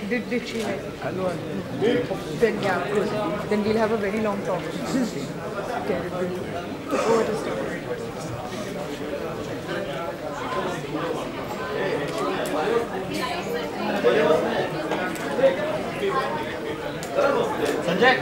Did she like? Then yeah, good. Then we'll have a very long talk. Terrible. Oh, it is terrible. Sanjay.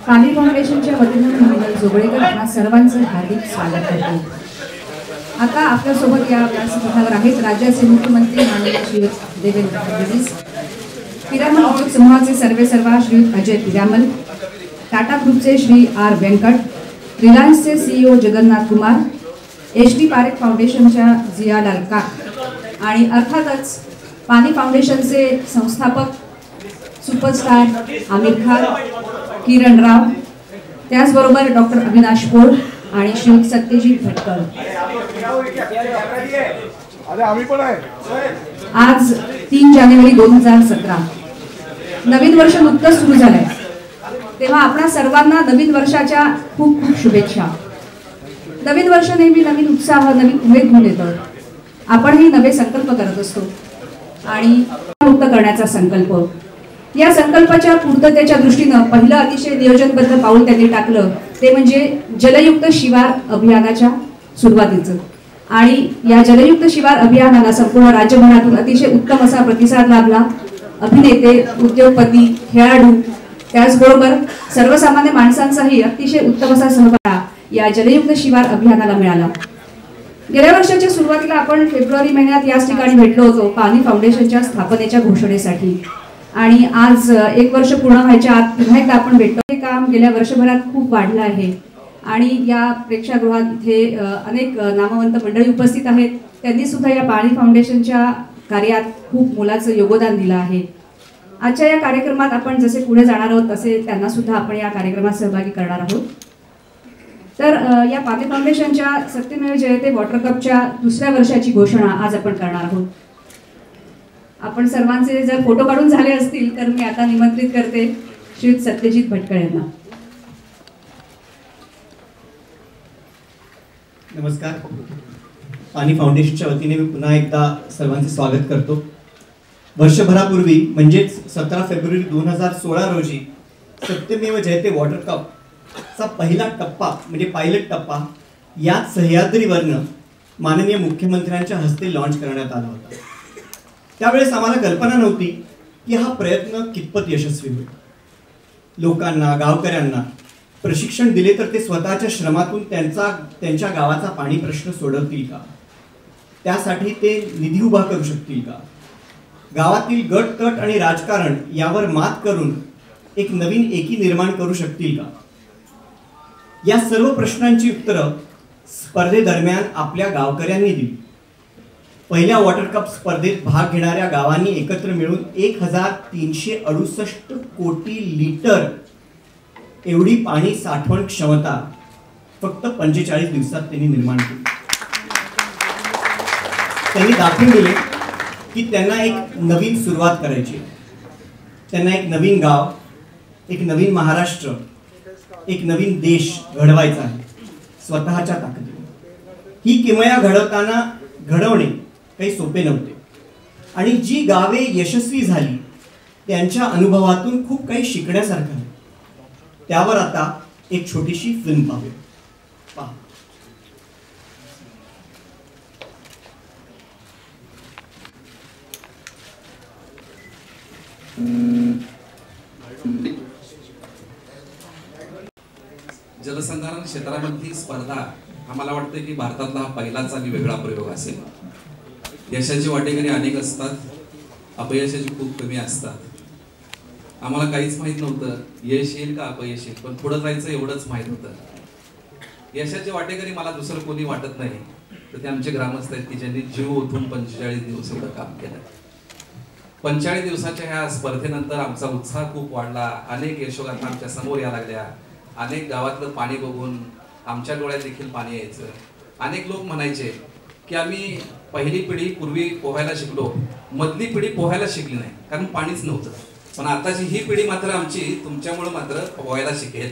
पाणी फाउंडेशनच्या वतीने मी जोगळेकर आपणा सर्वांचे हार्दिक स्वागत करते। आता आपल्यासोबत या व्यासपीठावर आहेत राज्याचे मुख्यमंत्री माननीय श्री देवेंद्र फडणवीस, पिरामल उद्योग समूहाचे सर्वेसर्वा श्री अजय पिरामल, टाटा ग्रुपचे श्री आर वेंकट, रिलायन्सचे सीईओ जगन्नाथ कुमार, एचडी पारेख फाउंडेशनच्या जिया लालका आणि अर्थातच पाणी फाउंडेशनचे संस्थापक सुपरस्टार आमिर खान, किरण राव, त्याचबरोबर डॉक्टर अविनाश पोळ आणि श्री सत्यजित भटकर। आज 3 जानेवारी 2017 नवीन वर्ष नुकतंच सुरू झालंय, तेव्हा आपणा सर्वांना नवीन वर्षाच्या खूप खूप शुभेच्छा। नवीन वर्ष नेहमी नवीन उत्साह नवीन उमेद घेऊन येतं। आपणही नवे संकल्प करत असतो आणि मुक्त करण्याचा संकल्प या संकल्पाच्या पूर्ततेच्या दृष्टीनं पहिलं अतिशय नियोजनबद्ध पाऊल त्यांनी टाकलं ते म्हणजे जलयुक्त शिवार अभियानाच्या सुरुवातीचं. आणि या जलयुक्त शिवार अभियानाला संपूर्ण राज्यभरातून अतिशय उत्तम असा प्रतिसाद लाभला. अभिनेते, उद्योगपती, खेळाडू त्याचबरोबर सर्वसामान्य माणसांचाही अतिशय उत्तम असा सहभाग या जलयुक्त शिवार अभियानाला मिळाला. गेल्या वर्षाच्या सुरुवातीला आपण फेब्रुवारी महिन्यात याच ठिकाणी भेटलो होतो पाणी फाउंडेशनच्या स्थापनेच्या घोषणेसाठी. आणि आज 1 वर्ष पूर्ण व्हायच्या आत पुन्हा एकदा आपण भेटतो. हे काम गेल्या वर्षभरात खूप वाढलं आहे आणि या प्रेक्षागृहात इथे अनेक नामवंत मंडळी उपस्थित आहेत. त्यांनी सुद्धा या पाणी फाउंडेशनच्या कार्यात खूप मोलाचं योगदान दिलं आहे. आजच्या या कार्यक्रमात आपण जसे पुढे जाणार आहोत तसे त्यांना सुद्धा आपण या कार्यक्रमात सहभागी करणार आहोत. तर या पाणी फाउंडेशनच्या सत्यमेव जयते वॉटर कपच्या 2ऱ्या वर्षाची घोषणा आज आपण करणार आहोत. आपण सर्वांचे जर फोटो काढून झाले असतील तर मी आता निमंत्रित करते श्री सत्यजित भटकळ यांना. नमस्कार. पाणी फाउंडेशनच्या वतीने मी पुन्हा एकदा सर्वांचे स्वागत करतो. वर्षभरापूर्वी म्हणजेच 17 फेब्रुवारी 2016 रोजी सत्यमेव जयते वॉटर कपचा पहिला टप्पा म्हणजे पायलट टप्पा याच सह्याद्रीवरनं माननीय मुख्यमंत्र्यांच्या हस्ते लॉन्च करण्यात आला होता. त्यावेळेस आम्हाला कल्पना नव्हती की हा प्रयत्न कितपत यशस्वी होईल. लोकांना, गावकऱ्यांना प्रशिक्षण दिले तर ते स्वतःच्या श्रमातून त्यांच्या गावाचा पाणी प्रश्न सोडवतील का, त्यासाठी ते निधी उभा करू शकतील का, गावातील गट तट आणि राजकारण यावर मात करून एक नवीन एकी निर्माण करू शकतील का, या सर्व प्रश्नांची उत्तरं स्पर्धेदरम्यान आपल्या गावकऱ्यांनी दिली. पहिल्या वॉटर कप स्पर्धेत भाग घेणाऱ्या गावांनी एकत्र मिळून 1368 कोटी लिटर एवढी पाणी साठवण क्षमता फक्त 45 दिवसात त्यांनी निर्माण केली. त्यांनी दाखवून दिले की त्यांना एक नवीन सुरुवात करायची, त्यांना एक नवीन गाव, एक नवीन महाराष्ट्र, एक नवीन देश घडवायचा आहे स्वतःच्या ताकदीने. ही किमया घडवणे काही सोपे नव्हते आणि जी गावे यशस्वी झाली त्यांच्या अनुभवातून खूप काही शिकण्यासारखं आहे. त्यावर आता एक छोटीशी फिल्म पाहूया. पहा. जलसंधारण क्षेत्रामधली स्पर्धा आम्हाला वाटतं की भारतातला हा पहिलाच आणि वेगळा प्रयोग असेल. यशाची वाटेकरी अनेक असतात, अपयशाची खूप कमी असतात. आम्हाला काहीच माहित नव्हतं यश येईल का अपयश येईल, पण पुढे जायचं एवढंच माहित होतं. यशाचे वाटेकरी मला दुसरं कोणी वाटत नाही तर ते आमचे ग्रामस्थ आहेत की ज्यांनी जीव ओतून 45 दिवस एवढं काम केलं. 45 दिवसाच्या ह्या स्पर्धेनंतर आमचा उत्साह खूप वाढला. अनेक यशोगाथा आमच्या समोर या लागल्या. अनेक गावातलं पाणी बघून आमच्या डोळ्यात देखील पाणी यायचं. अनेक लोक म्हणायचे की आम्ही पहिली पिढी पूर्वी पोहायला शिकलो, मधली पिढी पोहायला शिकली नाही कारण पाणीच नव्हतं. पण आताची ही पिढी मात्र आमची तुमच्यामुळे मात्र पोहायला शिकेल.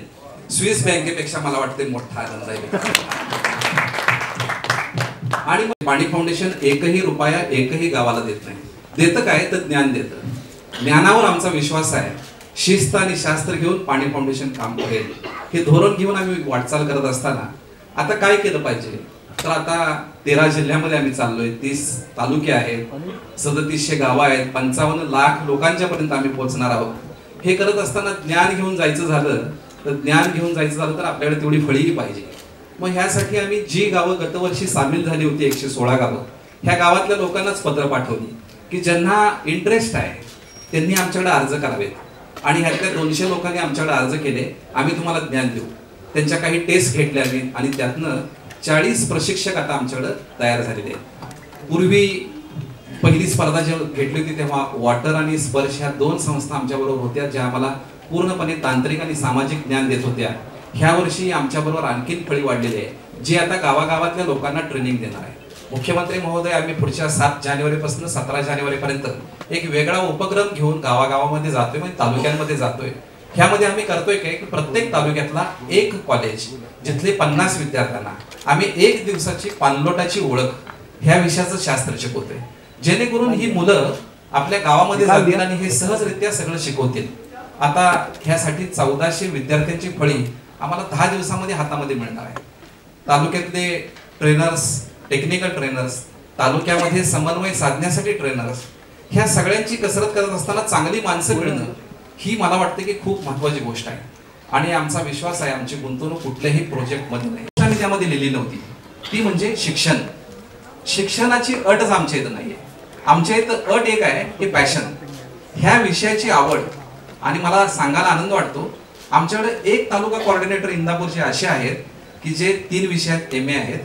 स्विस बँकेपेक्षा मला वाटते मोठा आनंद आहे. आणि पाणी फाउंडेशन एकही रुपया एकही गावाला देत नाही. देतं काय तर ज्ञान देतं. ज्ञानावर आमचा विश्वास आहे. शिस्त आणि शास्त्र घेऊन पाणी फाउंडेशन काम करेल हे धोरण घेऊन आम्ही वाटचाल करत असताना आता काय केलं पाहिजे तर आता 13 जिल्ह्यामध्ये आम्ही चाललोय. 30 तालुके आहेत, 3700 गावं आहेत, 55 लाख लोकांच्या पर्यंत आम्ही पोहोचणार आहोत. हे करत असताना ज्ञान घेऊन जायचं झालं तर आपल्याकडे तेवढी फळीही पाहिजे. मग ह्यासाठी आम्ही जी गावं गतवर्षी सामील झाली होती 116 गावं, ह्या गावातल्या लोकांनाच पत्र पाठवली की ज्यांना इंटरेस्ट आहे त्यांनी आमच्याकडे अर्ज करावेत आणि ह्यातल्या 200 लोकांनी आमच्याकडे अर्ज केले. आम्ही तुम्हाला ज्ञान देऊ. त्यांच्या काही टेस्ट घेतल्या आम्ही आणि त्यातनं 40 प्रशिक्षक आता आमच्याकडे तयार झालेले आहेत. पूर्वी पहिली स्पर्धा जेव्हा घेतली होती तेव्हा वॉटर आणि स्पर्श ह्या 2 संस्था आमच्याबरोबर होत्या ज्या आम्हाला पूर्णपणे तांत्रिक आणि सामाजिक ज्ञान देत होत्या. ह्या वर्षी आमच्याबरोबर आणखीन फळी वाढलेली आहे जी आता गावागावातल्या लोकांना ट्रेनिंग देणार आहे. मुख्यमंत्री महोदय आम्ही पुढच्या 7 जानेवारीपासून 17 जानेवारीपर्यंत एक वेगळा उपक्रम घेऊन गावागावामध्ये जातोय, म्हणजे तालुक्यांमध्ये जातोय. ह्यामध्ये आम्ही करतोय काय की प्रत्येक तालुक्यातला एक कॉलेज जिथले 50 विद्यार्थ्यांना आम्ही 1 दिवसाची पाणलोटाची ओळख ह्या विषयाचं शास्त्र शिकवतोय, जेणेकरून ही मुलं आपल्या गावामध्ये जातील आणि हे सहजरित्या सगळं शिकवतील. आता ह्यासाठी 1400 विद्यार्थ्यांची फळी आम्हाला 10 दिवसामध्ये हातामध्ये मिळणार आहे. तालुक्यातले ट्रेनर्स, टेक्निकल ट्रेनर्स, तालुक्यामध्ये समन्वय साधण्यासाठी ट्रेनर्स, ह्या सगळ्यांची कसरत करत असताना चांगली माणसं मिळणं ही मला वाटतं की खूप महत्त्वाची गोष्ट आहे. आणि आमचा विश्वास आहे आमची गुंतवणूक कुठल्याही प्रोजेक्टमध्ये नाही. आम्ही त्यामध्ये लिहिली नव्हती ती म्हणजे शिक्षण. शिक्षणाची अटच आमच्या इथं नाहीये. आमच्या इथं अट एक आहे की पॅशन, ह्या विषयाची आवड. आणि मला सांगायला आनंद वाटतो आमच्याकडे एक तालुका कोऑर्डिनेटर इंदापूरचे असे आहेत की जे 3 विषयात MA आहेत,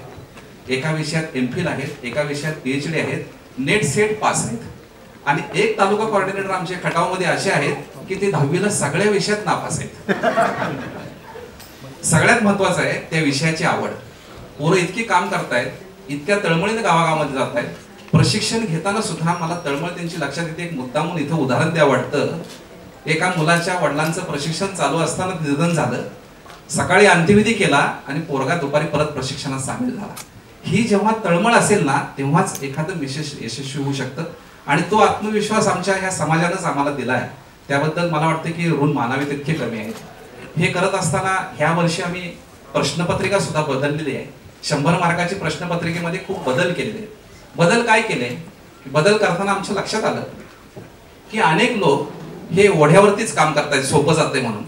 एका विषयात MPhil आहेत, एका विषयात PhD आहेत, नेट सेट पास आहेत. आणि एक तालुका कोऑर्डिनेटर आमच्या खटावमध्ये असे आहेत की ते 10वीला सगळ्या विषयात नापास आहेत. सगळ्यात महत्वाचं आहे त्या विषयाची आवड. पोरं इतकी काम करतायत, इतक्या तळमळीने गावागावामध्ये जात आहेत. प्रशिक्षण घेताना सुद्धा मला तळमळ त्यांची लक्षात येते. एक मुद्दामून इथं उदाहरण द्या वाटतं. एका मुलाच्या वडिलांचं प्रशिक्षण चालू असताना निधन झालं. सकाळी अंत्यविधी केला आणि पोरगा दुपारी परत प्रशिक्षणात सामील झाला. ही जेव्हा तळमळ असेल ना तेव्हाच एखादं विशेष यशस्वी होऊ शकतं. आणि तो आत्मविश्वास आमच्या ह्या समाजानंच आम्हाला दिला आहे. त्याबद्दल मला वाटतं की ऋण मानावे तितके कमी आहेत. हे करत असताना ह्या वर्षी आम्ही प्रश्नपत्रिका सुद्धा बदललेली आहे. 100 मार्काची प्रश्नपत्रिकेमध्ये खूप बदल केलेले आहेत. बदल काय केले? बदल करताना आमच्या लक्षात आलं की अनेक लोक हे ओढ्यावरतीच काम करतायत, सोपं जाते म्हणून.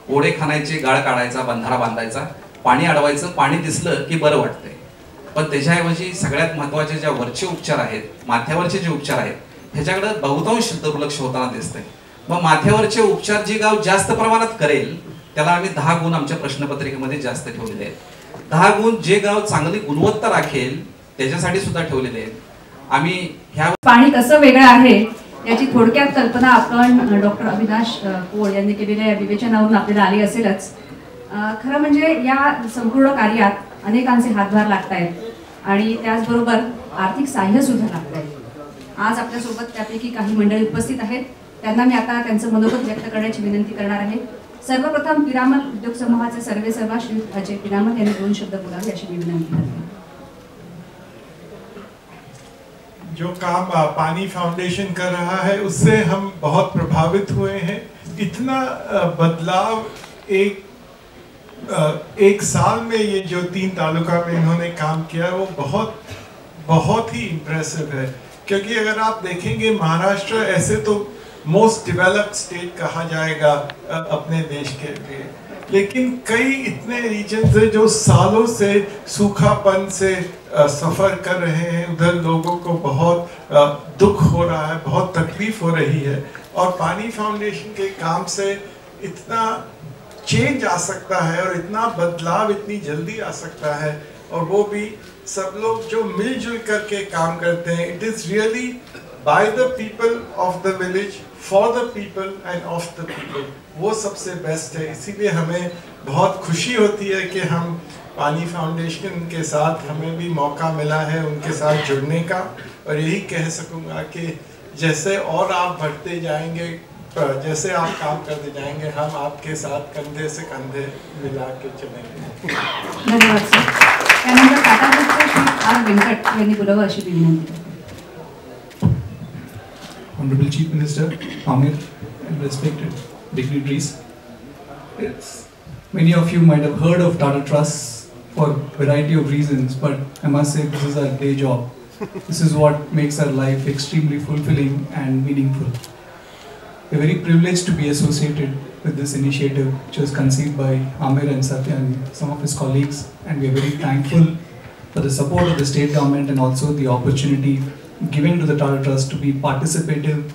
ओढे खाणायचे, गाळ काढायचा, बंधारा बांधायचा, पाणी अडवायचं, पाणी दिसलं की बरं वाटतंय. पण त्याच्याऐवजी सगळ्यात महत्वाचे ज्या वरचे उपचार आहेत, माथ्यावरचे जे उपचार आहेत, ह्याच्याकडे बहुतांश दुर्लक्ष होताना दिसतंय. मग माथ्यावरचे उपचार जे गाव जास्त प्रमाणात करेल त्याला आम्ही 10 गुण आमच्या प्रश्नपत्रिकेमध्ये जास्त ठेवलेले आहेत. 10 गुण जे गाव चांगली गुणवत्ता राखेल त्याच्यासाठी सुद्धा ठेवलेले आहेत. आम्ही ह्या पाणी कसं वेगळं आहे याची थोडक्यात कल्पना आपण डॉक्टर अविनाश पोळ यांनी केलेल्या या विवेचनावरून आपल्याला आली असेलच. खरं म्हणजे या संपूर्ण कार्यात अनेकांचे हातभार लागत आहेत आणि त्याचबरोबर आर्थिक साह्य सुद्धा लागत आहे. आज आपल्यासोबत त्यापैकी काही मंडळी उपस्थित आहेत. त्यांना मी आता त्यांचं मनोगत व्यक्त करण्याची विनंती करणार आहे. सर्वप्रथम पिरामल उद्योग समूहाचे सर्वेसर्वा श्री अजय पिरामल यांनी 2 शब्द बोलावे अशी मी विनंती करते. जो काम पानी फाउंडेशन कर रहा है उससे हम बहुत प्रभावित हुए हैं. इतना बदलाव एक साल में ये जो 3 तालुका में इन्होंने काम किया वो बहुत ही इम्प्रेसिव है. क्योंकि अगर आप देखेंगे महाराष्ट्र ऐसे तो मोस्ट डेवलप्ड स्टेट कहा जाएगा अपने देश के लिए, लेकिन कई इतने रीजन्स हैं जो सालों से सूखापन से सफ़र कर रहे हैं. उधर लोगों को बहुत दुख हो रहा है, बहुत तकलीफ हो रही है. और पानी फाउंडेशन के काम से इतना चेंज आ सकता है और इतना बदलाव इतनी जल्दी आ सकता है. और वो भी सब लोग जो मिलजुल करके काम करते हैं. It is really by the people of the village, for the people end of the people. वो सबसे बेस्ट है. इसीलिए हमें बहुत खुशी होती है कि हम पानी फाउंडेशन के साथ हमें भी मौका मिला है उनके साथ जुड़ने का. और यही कह सकूँगा कि जैसे और आप बढ़ते जाएंगे, जैसे आप काम करते जाएंगे, हम आपके साथ कंधे से कंधे मिला के चलेंगे. धन्यवाद सर. त्यानंतर टाटा ग्रुपचे श्री आर वेंकट यांनी बोलावं अशी विनंती करते. Honorable Chief Minister, Amir, and respected dignitaries. Many of you might have heard of Tata Trust for a variety of reasons, but I must say this is our day job. This is what makes our life extremely fulfilling and meaningful. We're very privileged to be associated with this initiative, which was conceived by Amir and Satya and some of his colleagues, and we're very thankful for the support of the state government and also the opportunity given to the Tata Trust to be participative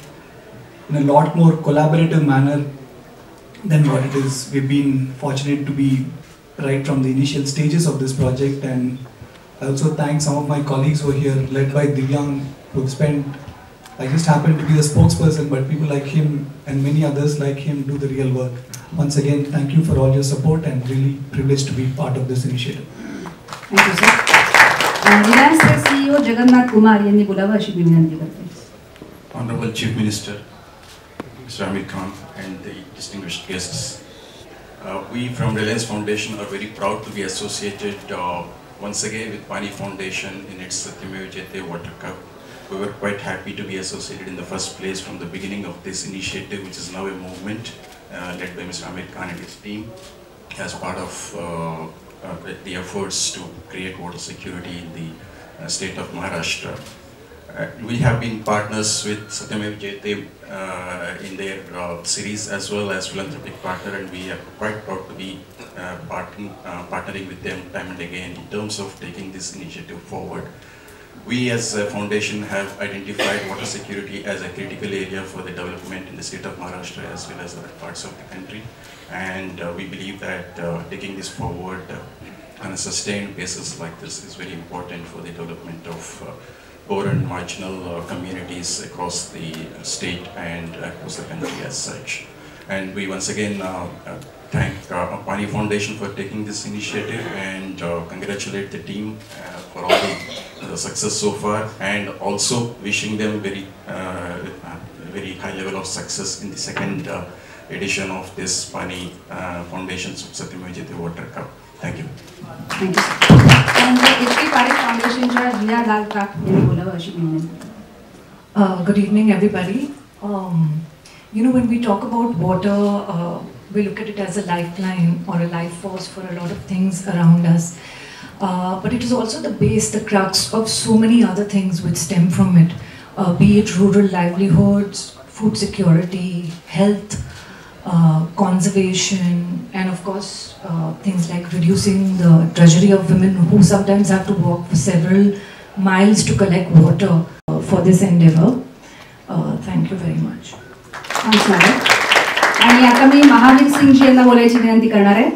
in a lot more collaborative manner than what it is. We've been fortunate to be right from the initial stages of this project, and I also thank some of my colleagues who are here, led by Divyang, who have spent, I just happen to be the spokesperson, but people like him and many others like him do the real work. Once again, thank you for all your support and really privileged to be part of this initiative. Thank you, sir. रिलायन्सचे CEO Jagannath Kumar यांनी बोलावं अशी मी विनंती करते. Honorable Chief Minister, Mr. Amir Khan, and the distinguished guests, we from Reliance Foundation are very proud to be associated once again with Pani Foundation in its Satyameva Jayate Water Cup. we were quite happy to be associated in the first place from the beginning of this initiative, which is now a movement led by Mr. Amir Khan and his team as part of the efforts to create water security in the state of Maharashtra. We have been partners with Satyamev Jayate in their series as well as philanthropic partner, and we are quite proud to be partnering with them time and again in terms of taking this initiative forward. We as a foundation have identified water security as a critical area for the development in the state of Maharashtra as well as other parts of the country, and we believe that taking this forward on a sustained basis like this is very important for the development of poor and marginal communities across the state and across the country as such. And we once again thank Pani Foundation for taking this initiative and congratulate the team for all the success so far, and also wishing them very high level of success in the second edition of this Pani Foundation's Satyamev Jayate Water Cup. Thank you. Thank you. And the HP Parekh Foundationच्या Jiya Lal काक यांनी बोलावं अशी विनंती. Good evening, everybody. You know, when we talk about water, we look at it as a lifeline or a life force for a lot of things around us. But it is also the base, the crux of so many other things which stem from it, be it rural livelihoods, food security, health, conservation, and of course things like reducing the drudgery of women who sometimes have to walk for several miles to collect water for this endeavor. Thank you very much. आणि आता मी महावीर सिंगजी यांना बोलायची विनंती करणार आहे.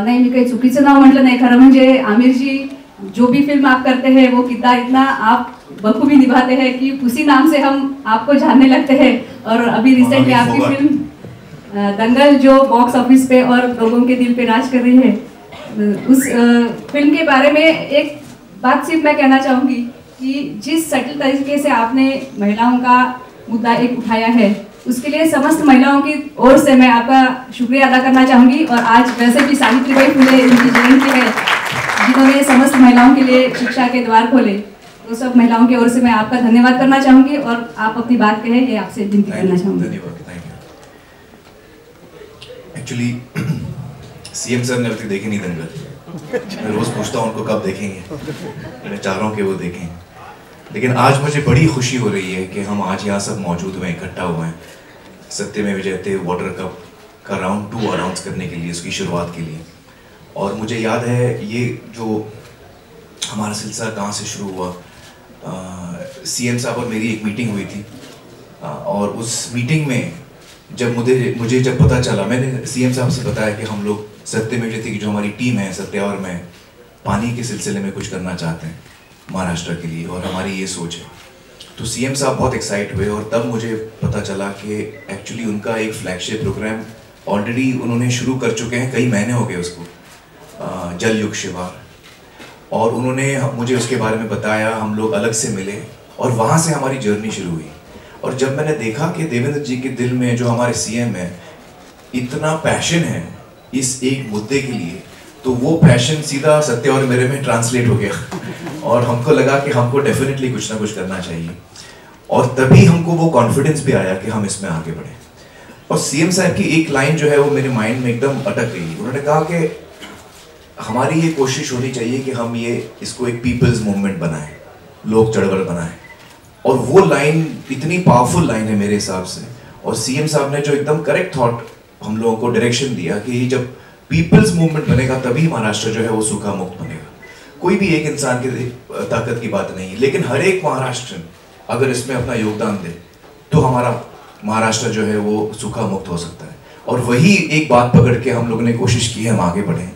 नहीं, मी काही चुकीचं नाव म्हटलं नाही. खरं म्हणजे आमिर जी, जो भी फिल्म आप करते हैं वो कितना इतना आप बखूबी निभाते हैं कि उसी नाम से हम आपको जानने लगते हैं. और अभी रिसेंटली आपकी फिल्म दंगल जो बॉक्स ऑफिस पे और लोगों के दिल पे राज कर रही है, उस फिल्म के बारे में एक बात सिर्फ मैं कहना चाहूँगी कि जिस सटल तरीके से आपने महिलाओं का मुद्दा एक उठाया है, उसके लिए समस्त महिलाओं की ओर से मैं आपका शुक्रिया अदा करना चाहूँगी. और आज वैसे भी सावित्रीबाई फुले उनकी जयंती है, जिन्होंने समस्त महिलाओं के लिए शिक्षा के द्वार खोले, तो सब महिलाओं की ओर से मैं आपका धन्यवाद करना चाहूँगी. और आप अपनी बात कहें, ये आपसे विनती करना चाहूँगी. धन्यवाद. एक्चुअली सीएम सर ने अभी देखे नहीं दंगल. मैं रोज पूछता हूँ उनको कब देखेंगे, मैं चाह रहा हूँ कि वो देखें. लेकिन आज मुझे बड़ी खुशी हो रही है कि हम आज यहाँ सब मौजूद हुए, इकट्ठा हुए हैं सत्यमेव जयते वाटर कप का राउंड 2 अनाउंस करने के लिए, उसकी शुरुआत के लिए. और मुझे याद है ये जो हमारा सिलसिला कहाँ से शुरू हुआ. सीएम साहब और मेरी एक मीटिंग हुई थी, और उस मीटिंग में जब मुझे जब पता चला, मैंने सीएम साहब से बताया कि हम लोग सत्यमेव जयते की जो हमारी टीम है सत्या और मैं, पानी के सिलसिले में कुछ करना चाहते हैं महाराष्ट्र के लिए, और हमारी ये सोच है. तो सीएम साहब बहुत एक्साइट हुए, और तब मुझे पता चला कि एक्चुअली उनका एक फ्लैगशिप प्रोग्राम ऑलरेडी उन्होंने शुरू कर चुके हैं. कई महीने हो गए उसको, जल युग शिवार. और उन्होंने मुझे उसके बारे में बताया, हम लोग अलग से मिले, और वहाँ से हमारी जर्नी शुरू हुई. और जब मैंने देखा कि देवेंद्र जी के दिल में, जो हमारे सीएम है, इतना पैशन है इस एक मुद्दे के लिए, तो वो पैशन सीधा सत्या और मेरे में ट्रांसलेट हो गया. और हमको लगा कि हमको डेफिनेटली कुछ ना कुछ करना चाहिए. और तभी हमको वो कॉन्फिडेंस भी आया कि हम इसमें आगे बढ़े. और सीएम साहब की एक लाइन जो है वो मेरे माइंड में एकदम अटक गई. उन्होंने कहा कि हमारी ये कोशिश होनी चाहिए कि हम इसको एक पीपल्स मूवमेंट बनाएं, लोक चळवळ बनाएं. और वो लाइन इतनी पावरफुल लाइन है मेरे हिसाब से. और सीएम साहब ने जो एकदम करेक्ट थॉट हम लोगों को डायरेक्शन दिया कि जब पीपल्स मूवमेंट बनेगा तभी महाराष्ट्र जो है वो सूखा मुक्त बनेगा. कोई भी एक इंसान की ताकत की बात नहीं है, लेकिन हर एक महाराष्ट्र अगर इसमें अपना योगदान दे तो हमारा महाराष्ट्र जो है वो सूखा मुक्त हो सकता है. और वही एक बात पकड़ के हम लोगों ने कोशिश की है, हम आगे बढ़े,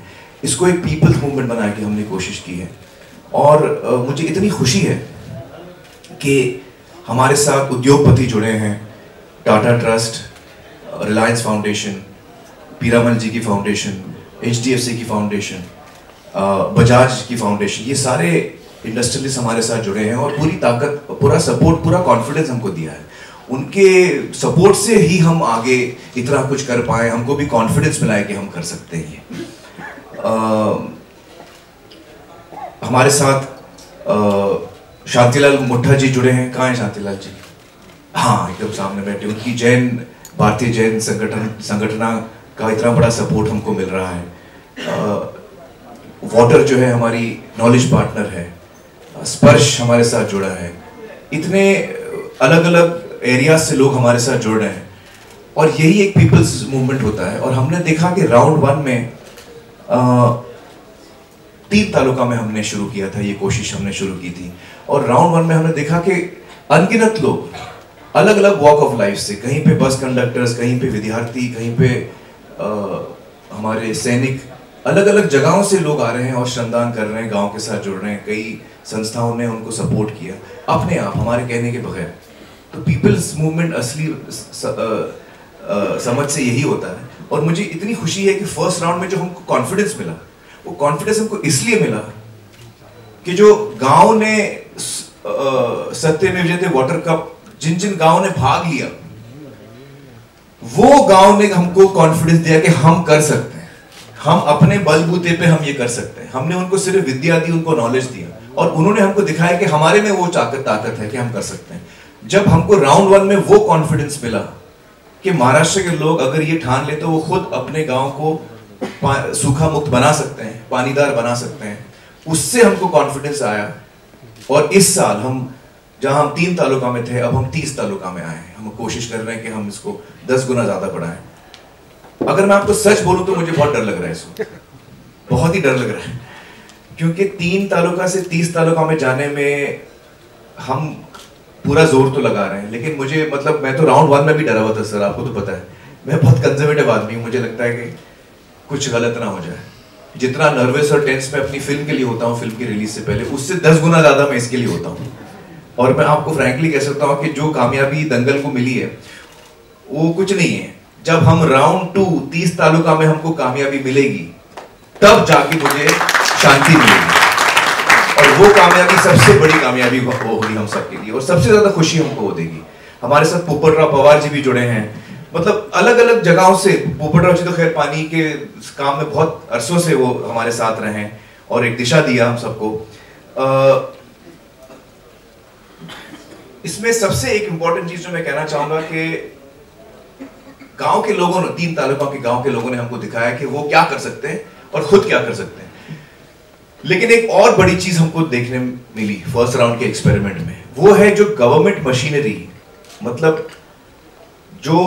इसको एक पीपल्स मूवमेंट बना के हमने कोशिश की है. और मुझे इतनी खुशी है कि हमारे साथ उद्योगपति जुड़े हैं, टाटा ट्रस्ट, रिलायंस फाउंडेशन, पीरामल जी की फाउंडेशन, HDFC की फाउंडेशन, बजाज की फाउंडेशन, ये सारे इंडस्ट्रियलिस्ट हमारे साथ जुड़े हैं. और पूरी ताकत, पूरा सपोर्ट, पूरा कॉन्फिडेंस हमको दिया है. उनके सपोर्ट से ही हम आगे इतना कुछ कर पाए. हमको भी कॉन्फिडेंस मिला है कि हम कर सकते हैं. हमारे साथ शांतिलाल मुट्ठा जी जुड़े हैं। कहाँ हैं शांतिलाल जी? हाँ, एकदम सामने बैठे। उनकी जैन, भारतीय जैन संगठना का इतना बड़ा सपोर्ट हमको मिल रहा है। वाटर जो है हमारी नॉलेज पार्टनर है। स्पर्श हमारे साथ जुड़ा है। इतने अलग अलग एरिया से लोग हमारे साथ जुड़ रहे हैं और यही एक पीपल्स मूवमेंट होता है। और हमने देखा कि राउंड 1 में 3 तालुका में हमने शुरू किया था, ये कोशिश हमने शुरू की थी। और राउंड 1 में हमने देखा कि अनगिनत लोग अलग अलग वॉक ऑफ लाइफ से, कहीं पे बस कंडक्टर्स, कहीं पे विद्यार्थी, कहीं पे हमारे सैनिक, अलग अलग जगहों से लोग आ रहे हैं और श्रमदान कर रहे हैं, गांव के साथ जुड़ रहे हैं। कई संस्थाओं ने उनको सपोर्ट किया अपने आप, हमारे कहने के बगैर। तो पीपल्स मूवमेंट असली समझ से यही होता है। और मुझे इतनी खुशी है कि फर्स्ट राउंड में जो हमको कॉन्फिडेंस मिला, वो कॉन्फिडेंस हमको इसलिए मिला कि जो गांव ने सत्यमेव जयते वाटर कप, जिन जिन गांवों ने भाग लिया, वो गांव ने हमको कॉन्फिडेंस दिया कि हम कर सकते हैं, हम अपने बलबूते पे हम ये कर सकते हैं। हमने उनको सिर्फ विद्या दी, उनको नॉलेज दिया और उन्होंने हमको दिखाया कि हमारे में वो ताकत है कि हम कर सकते हैं। जब हमको राउंड 1 में वो कॉन्फिडेंस मिला कि महाराष्ट्र के लोग अगर ये ठान ले तो वो खुद अपने गांव को सूखा मुक्त बना सकते हैं, पानीदार बना सकते हैं, उससे हमको कॉन्फिडेंस आया। और इस साल हम जहां हम 3 तालुका में थे, अब हम 30 तालुका में आए हैं। हम कोशिश कर रहे हैं कि हम इसको 10 गुना ज्यादा बढ़ाएं। अगर मैं आपको सच बोलूं तो मुझे बहुत डर लग रहा है, इसको बहुत ही डर लग रहा है, क्योंकि 3 तालुका से 30 तालुका में जाने में हम पूरा जोर तो लगा रहे हैं, लेकिन मुझे मतलब मैं तो राउंड 1 में भी डरा हुआ था सर, आपको तो पता है। मैं बहुत कंजर्वेटिव आदमी हूँ, मुझे लगता है कि कुछ गलत ना हो जाए। जितना नर्वस और टेंस मैं अपनी फिल्म के लिए होता हूँ, फिल्म की रिलीज से पहले, उससे 10 गुना ज्यादा मैं इसके लिए होता हूँ। और मैं आपको फ्रैंकली कह सकता हूँ कि जो कामयाबी दंगल को मिली है वो कुछ नहीं है। जब हम राउंड 2 30 तालुका में हमको कामयाबी मिलेगी, तब जाके मुझे शांति मिलेगी। और वो कामयाबी सबसे बड़ी कामयाबी होगी हम सबके लिए, और सबसे ज्यादा खुशी हमको देगी। हमारे साथ पोपटराव पवार जी भी जुड़े हैं, मतलब अलग अलग जगहों से। पोपटराव जी तो खैर पानी के काम में बहुत अरसों से वो हमारे साथ रहे हैं और एक दिशा दिया हम सबको। इसमें सबसे एक इंपॉर्टेंट चीज जो मैं कहना चाहूंगा कि गांव के लोगों ने, 3 तालुका के गांव के लोगों ने हमको दिखाया कि वो क्या कर सकते हैं और खुद क्या कर सकते हैं। लेकिन एक और बड़ी चीज हमको देखने मिली फर्स्ट राउंड के एक्सपेरिमेंट में, वो है जो गवर्नमेंट मशीनरी, मतलब जो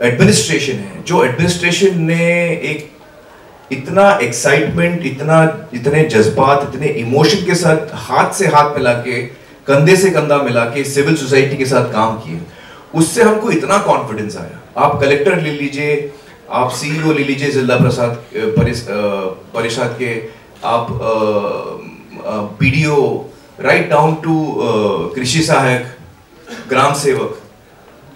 एडमिनिस्ट्रेशन है, जो एडमिनिस्ट्रेशन ने एक इतना एक्साइटमेंट, इतने जज्बात, इतने इमोशन के साथ हाथ से हाथ मिला के, कंधे से कंधा मिला के सिविल सोसाइटी के साथ काम किए, उससे हमको इतना कॉन्फिडेंस आया। आप कलेक्टर ले लीजिए, आप सीईओ ले लीजिए जिला परिषद के, आप बीडीओ, राइट डाउन टू कृषि सहायक, ग्राम सेवक,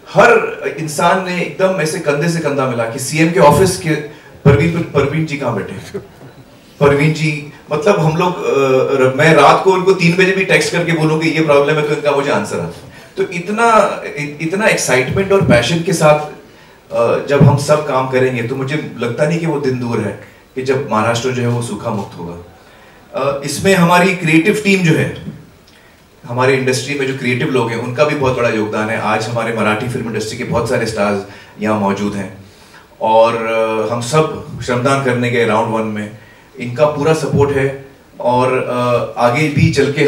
हर इंसान ने एकदम ऐसे कंधे से कंधा मिला कि सीएम के ऑफिस के परवीन जी कहाँ बैठे, परवीन जी, मतलब हम लोग मैं रात को उनको 3 बजे भी टेक्स्ट करके बोलूं कि ये प्रॉब्लम है तो इनका मुझे आंसर आता। तो इतना एक्साइटमेंट और पैशन के साथ जब हम सब काम करेंगे तो मुझे लगता नहीं कि वो दिन दूर है कि जब महाराष्ट्र जो है वो सूखा मुक्त होगा। इसमें हमारी क्रिएटिव टीम जो है, हमारे इंडस्ट्री में जो क्रिएटिव लोग हैं, उनका भी बहुत बड़ा योगदान है। आज हमारे मराठी फिल्म इंडस्ट्री के बहुत सारे स्टार्स यहाँ मौजूद हैं और हम सब श्रमदान करने गए राउंड 1 में, इनका पूरा सपोर्ट है। और आगे भी चल के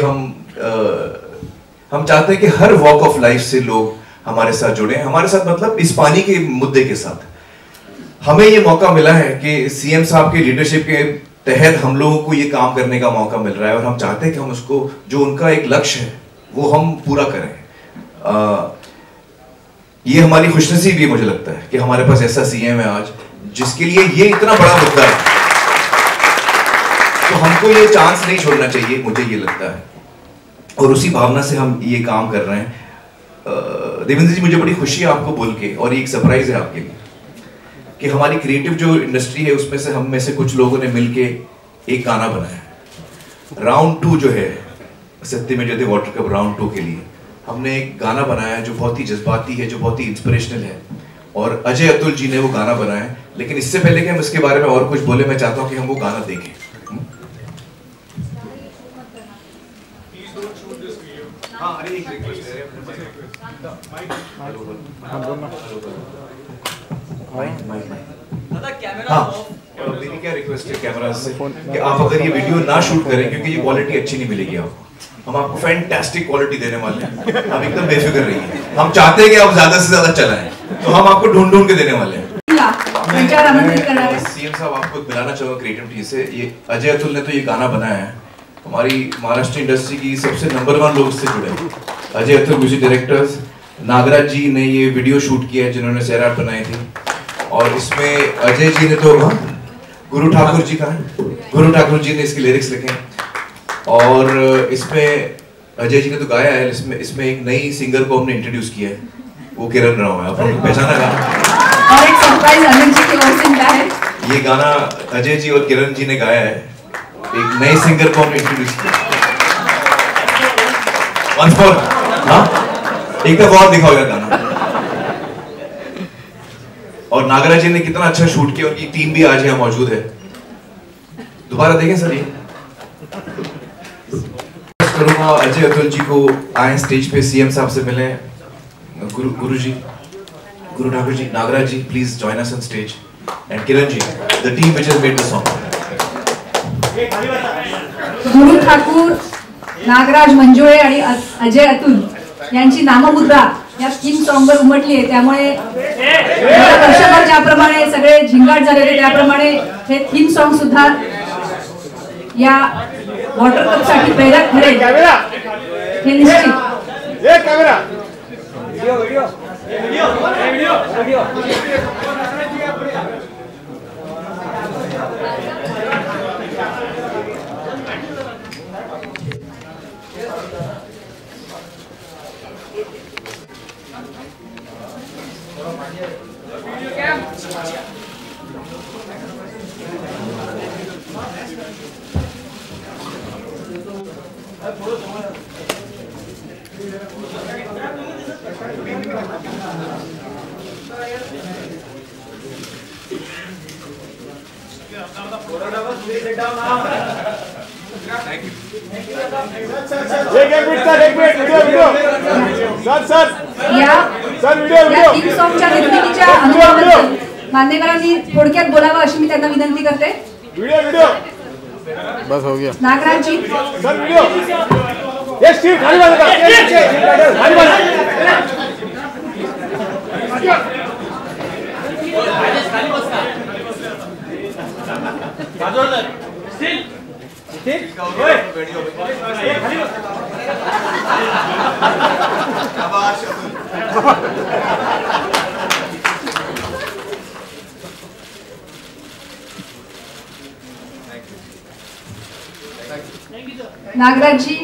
हम चाहते हैं कि हर वॉक ऑफ लाइफ से लोग हमारे साथ जुड़े, हमारे साथ मतलब इस पानी के मुद्दे के साथ। हमें ये मौका मिला है कि सीएम साहब के लीडरशिप के तहत हम लोगों को ये काम करने का मौका मिल रहा है और हम चाहते हैं कि हम उसको, जो उनका एक लक्ष्य है वो हम पूरा करें। ये हमारी खुशनसीबी मुझे लगता है कि हमारे पास ऐसा सीएम है आज जिसके लिए ये इतना बड़ा मुद्दा है, तो हमको ये चांस नहीं छोड़ना चाहिए, मुझे ये लगता है। और उसी भावना से हम ये काम कर रहे हैं। देवेंद्र जी, मुझे बड़ी खुशी है आपको बोल के, और ये एक सरप्राइज है आपके लिए कि हमारी क्रिएटिव जो इंडस्ट्री है उसमें से हम में से कुछ लोगों ने मिलके एक गाना बनाया। राउंड 2 जो है सत्यमेव जयते वाटर कप राउंड 2 के लिए हमने एक गाना बनाया जो बहुत ही जज्बाती है, जो बहुत ही इंस्पिरेशनल है, और अजय अतुल जी ने वो गाना बनाया है। लेकिन इससे पहले कि हम इसके बारे में और कुछ बोले, मैं चाहता हूँ कि हम वो गाना देखें। मेरी क्या रिक्वेस्ट है कैमरा से कि आप अगर ये वीडियो ना शूट करें क्योंकि ये क्वालिटी अच्छी नहीं मिलेगी आपको। हम आपको फैंटास्टिक क्वालिटी देने वाले हैं, आप एकदम बेफिक्र रहिए। हम चाहते हैं कि आप ज्यादा से ज्यादा चलाएं, तो हम आपको ढूंढ ढूंढ के देने वाले हैं। सीएम साहब आपको बुलाना चाहूँगा क्रिएटिविटी से। ये अजय अतुल ने तो ये गाना बनाया है, हमारी महाराष्ट्र इंडस्ट्री की सबसे नंबर 1 लोग इससे जुड़े हैं। अजय अतुल म्यूजिक डायरेक्टर्स, नागराज जी ने ये वीडियो शूट किया है जिन्होंने सैराट बनाई थी, और इसमें अजय जी ने तो गुरु ठाकुर जी का है, गुरु ठाकुर जी ने इसके लिरिक्स लिखे हैं, और इसमें अजय जी ने तो गाया है। इसमें एक नई सिंगर को हमने इंट्रोड्यूस किया है, वो किरण राव है। आप लोग पहचाना गाना? और एक सरप्राइज अनिल जी की ओर से मिला है। ये गाना अजय जी और किरण जी ने गाया है, एक नए सिंगर को हमने इंट्रोड्यूस किया। वंस फॉर एक दफा और दिखाओ यार गाना। और नागराज जी ने कितना अच्छा शूट किया, उनकी टीम भी आज यहाँ मौजूद है। दोबारा देखें सर ये। करूंगा अजय अतुल जी को आए स्टेज पे, सीएम साहब से मिले। Guru ji, Guru Thakur ji, Nagraj ji, please join us on stage, and Kiran ji, the team which has made the song. Guru Thakur, Nagraj Manjule आणि अजय अतुल यांची नाममुद्रा या थीम सॉन्ग वर उमटली आहे। त्यामुळे वर्षभर ज्याप्रमाणे सगळे झिंगाट झालेले, त्याप्रमाणे हे थीम सॉन्ग सुद्धा या वॉटर कप साठी प्रेरक ठरेल हे निश्चित। मान्यवरांनी थोडक्यात बोलावं अशी मी त्यांना विनंती करते। बस हो गया। नागराज जी नागराजजी,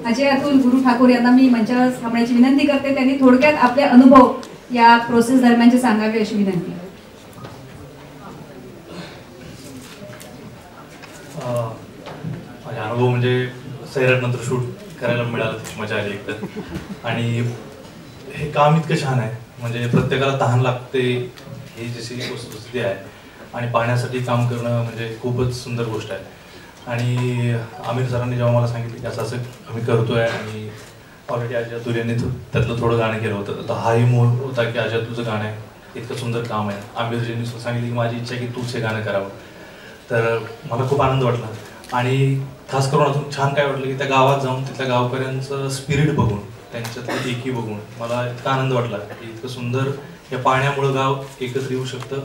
अजय अतुल, गुरु ठाकूर यांना मी मंचावर थांबण्याची विनंती करते। त्यांनी थोडक्यात आपले अनुभव या प्रोसेस दरम्यानचे सांगावे अशी विनंती। माझा अनुभव म्हणजे सैराट नंतर शूट करायला मिळालं, त्याची मजा आली एकतर। आणि हे काम इतकं छान आहे, म्हणजे प्रत्येकाला तहान लागते ही जशी वस्तुस्थिती आहे, आणि पाण्यासाठी काम करणं म्हणजे खूपच सुंदर गोष्ट आहे। आणि आमिर सरांनी जेव्हा मला सांगितलं की असं असं आम्ही करतोय, आणि ऑलरेडी अजय अतुल यांनी त्यातलं थोडं गाणं केलं होतं, तर हाही मोह होता की अजय अतुलचं गाणं आहे, इतकं सुंदर काम आहे। आमिरजींनी सांगितलं की माझी इच्छा आहे की तूच हे गाणं करावं, तर मला खूप आनंद वाटला। आणि खास करून अजून छान काय वाटलं की त्या गावात जाऊन तिथल्या गावकऱ्यांचं स्पिरिट बघून, त्यांच्यातली एकी बघून मला इतका आनंद वाटला की इतकं सुंदर या पाण्यामुळं गाव एकत्र येऊ शकतं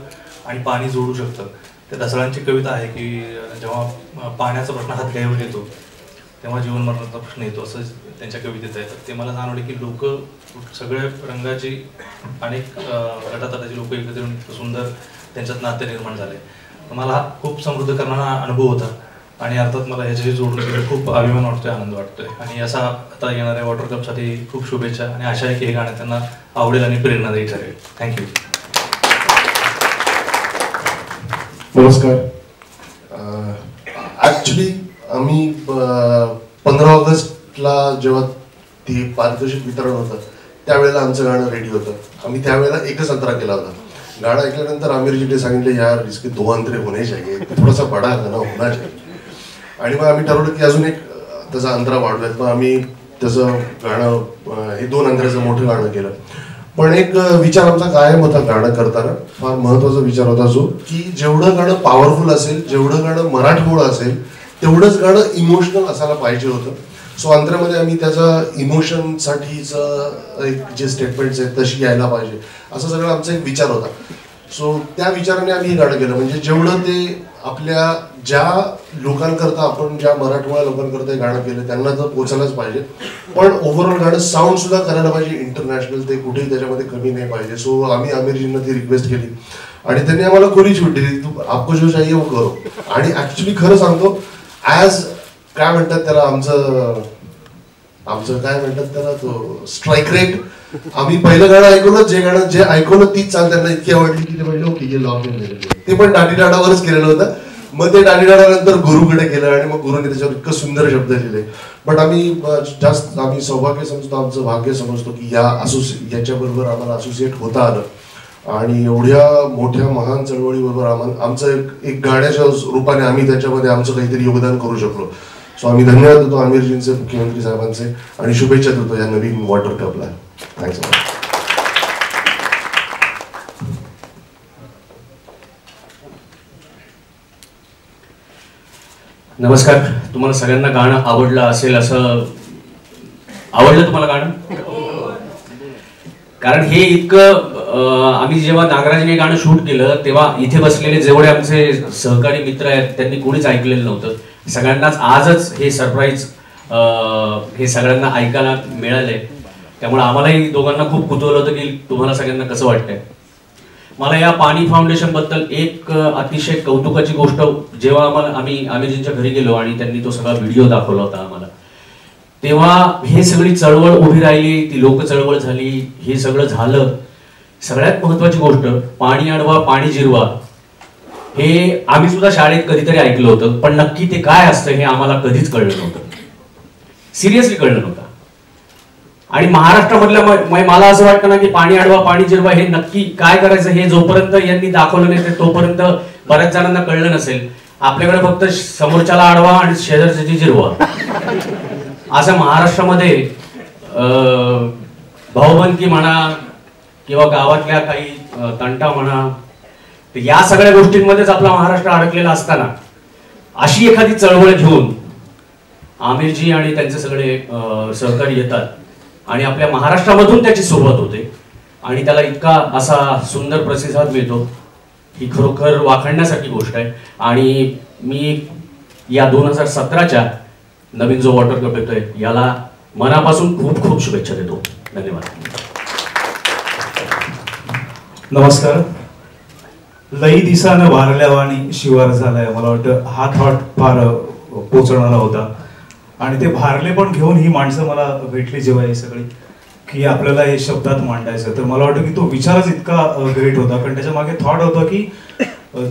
आणि पाणी जोडू शकतं। त्या ढसाळांची कविता आहे की जेव्हा पाण्याचा प्रश्न हातगाईवर येतो तेव्हा जीवन मरणाचा प्रश्न येतो, असं त्यांच्या कवितेत आहे। तर ते मला जाणवलं की लोक सगळ्या रंगाची, अनेक गटातटाची लोक एकत्र येऊन सुंदर त्यांच्यात नाते निर्माण झाले। मला हा खूप समृद्ध करणारा अनुभव होता, आणि अर्थात मला ह्याच्याशी जोडून खूप अभिमान वाटतोय, आनंद वाटतोय। आणि असा आता येणाऱ्या वॉटर कपसाठी खूप शुभेच्छा, आणि आशा आहे की हे गाणं त्यांना आवडेल आणि प्रेरणादायी ठरेल। थँक्यू। नमस्कार। ॲक्च्युली आम्ही 15 ऑगस्टला जेव्हा ते पारितोषिक वितरण होतं त्यावेळेला आमचं गाणं रेडी होतं। आम्ही त्यावेळेला एकच अंतरा केला होता। गाणं ऐकल्यानंतर आमिरजी ने सांगितले यार इसके 2 अंतरे होने चाहिए, थोडासा बडा गाणं होना चाहिए। आणि मग आम्ही ठरवलं की अजून एक त्याचा अंतरा वाढूयात, मग आम्ही त्याचं गाणं हे 2 अंतराचं मोठं गाणं केलं. पण एक विचार आमचा कायम होता गाणं करताना, फार महत्त्वाचा विचार होता जो की जेवढं गाणं पॉवरफुल असेल, जेवढं गाणं मराठमोळं असेल, तेवढंच गाणं इमोशनल असायला पाहिजे होतं. सो अंतरामध्ये आम्ही त्याचा इमोशनसाठीचं एक जे स्टेटमेंट्स आहेत तशी यायला पाहिजे असं सगळं आमचा एक विचार होता. सो त्या विचाराने आम्ही हे गाणं केलं. म्हणजे जेवढं ते आपल्या ज्या लोकांकरता आपण ज्या मराठमोळ्या लोकांकरता हे गाणं केलं त्यांना तर पोचायलाच पाहिजे, पण ओव्हरऑल गाणं साऊंड सुद्धा करायला पाहिजे इंटरनॅशनल, ते कुठेही त्याच्यामध्ये कमी नाही पाहिजे. सो आम्ही आमिरजींना ती रिक्वेस्ट केली आणि त्यांनी आम्हाला खुली छूट दिली, तू आपको जो चाहिए वो करो. आणि ऍक्च्युली खरं सांगतो, ॲज काय म्हणतात त्याला, आमचं काय म्हणतात त्याला, तो स्ट्राईक रेट, आम्ही पहिलं गाणं ऐकवलं, जे ऐकवलं तीच चाल त्यांना इतकी आवडली की ते म्हणलं ओके हे लॉक इन झालं. ते पण दाढीडाडावरच केलेलं होतं. मग ते दाढीडाडानंतर गुरुकडे केलं आणि मग गुरुने त्याच्यावर इतकं सुंदर शब्द लिहिले. बट आम्ही सौभाग्य समजतो, आमचं भाग्य समजतो की याच्याबरोबर आम्हाला असोसिएट होता आलं आणि एवढ्या मोठ्या महान चळवळीबरोबर आमचं एक गाण्याच्या रूपाने आम्ही त्याच्यामध्ये आमचं काहीतरी योगदान करू शकलो. सो आम्ही धन्यवाद देतो आमिरजींचे, मुख्यमंत्री साहेबांचे, आणि शुभेच्छा देतो या नवीन वॉटर कपला. थँक्स. नमस्कार. तुम्हाला सगळ्यांना गाणं आवडलं असेल, असं आवडलं तुम्हाला गाणं? कारण हे इतकं आम्ही जेव्हा नागराजने गाणं शूट केलं तेव्हा इथे बसलेले जेवढे आमचे सहकारी मित्र आहेत त्यांनी कोणीच ऐकलेलं नव्हतं. सगळ्यांनाच आजच हे सरप्राईज हे सगळ्यांना ऐकायला मिळालंय. त्यामुळे आम्हालाही दोघांना खूप कुतूहल होतं की तुम्हाला सगळ्यांना कसं वाटतंय. मला या पाणी फाउंडेशन बद्दल एक अतिशय कौतुकाची गोष्ट, जेव्हा आम्ही आमिरजींच्या घरी गेलो आणि त्यांनी तो सगळा व्हिडिओ दाखवला होता आम्हाला, तेव्हा हे सगळी चळवळ उभी राहिली, ती लोक चळवळ झाली, हे सगळं झालं. सगळ्यात महत्वाची गोष्ट, पाणी अडवा पाणी जिरवा, हे आम्ही सुद्धा शाळेत कधीतरी ऐकलं होतं, पण नक्की ते काय असतं हे आम्हाला कधीच कळलं नव्हतं, सिरियसली कळलं नव्हतं. आणि महाराष्ट्रामधल्या मला असं वाटतं ना की पाणी अडवा पाणी जिरवा हे नक्की काय करायचं हे जोपर्यंत यांनी दाखवलं नाही तोपर्यंत बऱ्याच जणांना कळलं नसेल. आपल्याकडे फक्त समोरच्याला अडवा आणि शेजारच्याची जिरवा, असं महाराष्ट्रामध्ये भाऊबंदकी म्हणा किंवा गावातल्या काही तंटा म्हणा, या सगळ्या गोष्टींमध्येच आपला महाराष्ट्र अडकलेला असताना अशी एखादी चळवळ घेऊन आमिरजी आणि त्यांचे सगळे सहकारी येतात आणि आपल्या महाराष्ट्रामधून त्याची सुरुवात होते आणि त्याला इतका असा सुंदर प्रतिसाद मिळतो, ही खरोखर वाखाणण्यासारखी गोष्ट आहे. आणि मी या 2017च्या नवीन जो वॉटर कप येतोय याला मनापासून खूप खूप शुभेच्छा देतो. धन्यवाद. नमस्कार. लई दिसानं भारल्यावानी शिवार झालाय, मला वाटतं हा थॉट फार पोचणारा होता आणि ते भारले पण घेऊन ही माणसं मला भेटली जेव्हा हे सगळी की आपल्याला हे शब्दात मांडायचं, तर मला वाटतं की तो विचारच इतका ग्रेट होता. कारण त्याच्या मागे थॉट होता की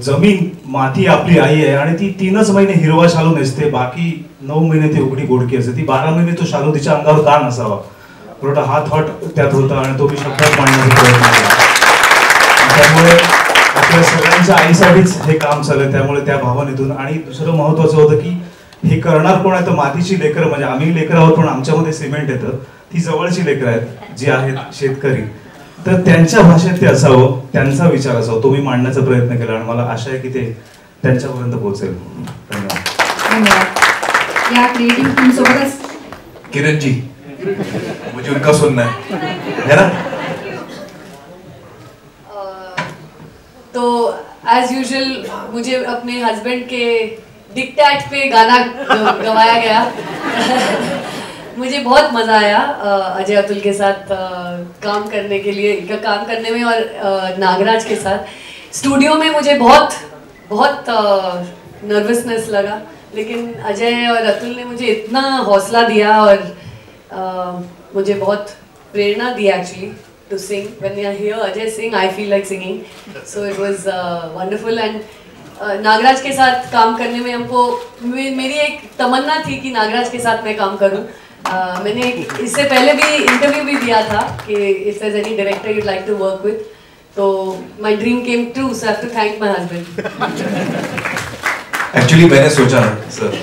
जमीन माती आपली आई आहे आणि ती 3च महिने हिरवा शालू नेसते, बाकी 9 महिने ती उघडी गोडकी असते, ती 12 महिने तो शालू तिच्या अंगावर का नसावा. बरोबर, हा थॉट त्यात होता आणि तो मी शब्दात मांडण्याचा प्रयत्न केला. त्यामुळे आपल्या सगळ्यांच्या आईसाठीच हे काम चाललंय, त्यामुळे त्या भावनेतून. आणि दुसरं महत्वाचं होतं की हे करणार कोण आहे, तर मातीची लेकरं, म्हणजे आम्ही लेकरं आहोत पण आमच्यामध्ये सिमेंट येतं, ती जवळची लेकरं आहेत जी आहेत शेतकरी, तर त्यांच्या भाषेत ते असावं, त्यांचा विचार असावा, तो मी मांडण्याचा प्रयत्न केला आणि मला आशा आहे की ते त्यांच्यापर्यंत पोहोचेल. धन्यवाद. या क्रिएटिव्ह टीम सोबतच किरण जी, मुझे उनका सुनना है ना. तो एज यूजुअल मुझे अपने हस्बैंड के डिक्टेट पे गाना गवाया गया. मुझे बहुत मज़ा आया अजय अतुल के साथ काम करने के लिए, काम करने में, और नागराज के साथ. स्टूडियो में मुझे बहुत नर्वसनेस लगा, लेकिन अजय और अतुल ने मुझे इतना हौसला दिया और मुझे बहुत प्रेरणा दी actually to sing. When I hear Ajay sing, I feel like singing. So it was wonderful. And Nagraj के साथ काम करने में हमको, मेरी एक तमन्ना थी कि नागराज के साथ मैं काम करूं. मैंने इससे पहले भी इंटरव्यू भी दिया था कि if there's any director you'd like to work with, तो my dream came true. So I have to thank my husband. Actually मैंने सोचा ना सर,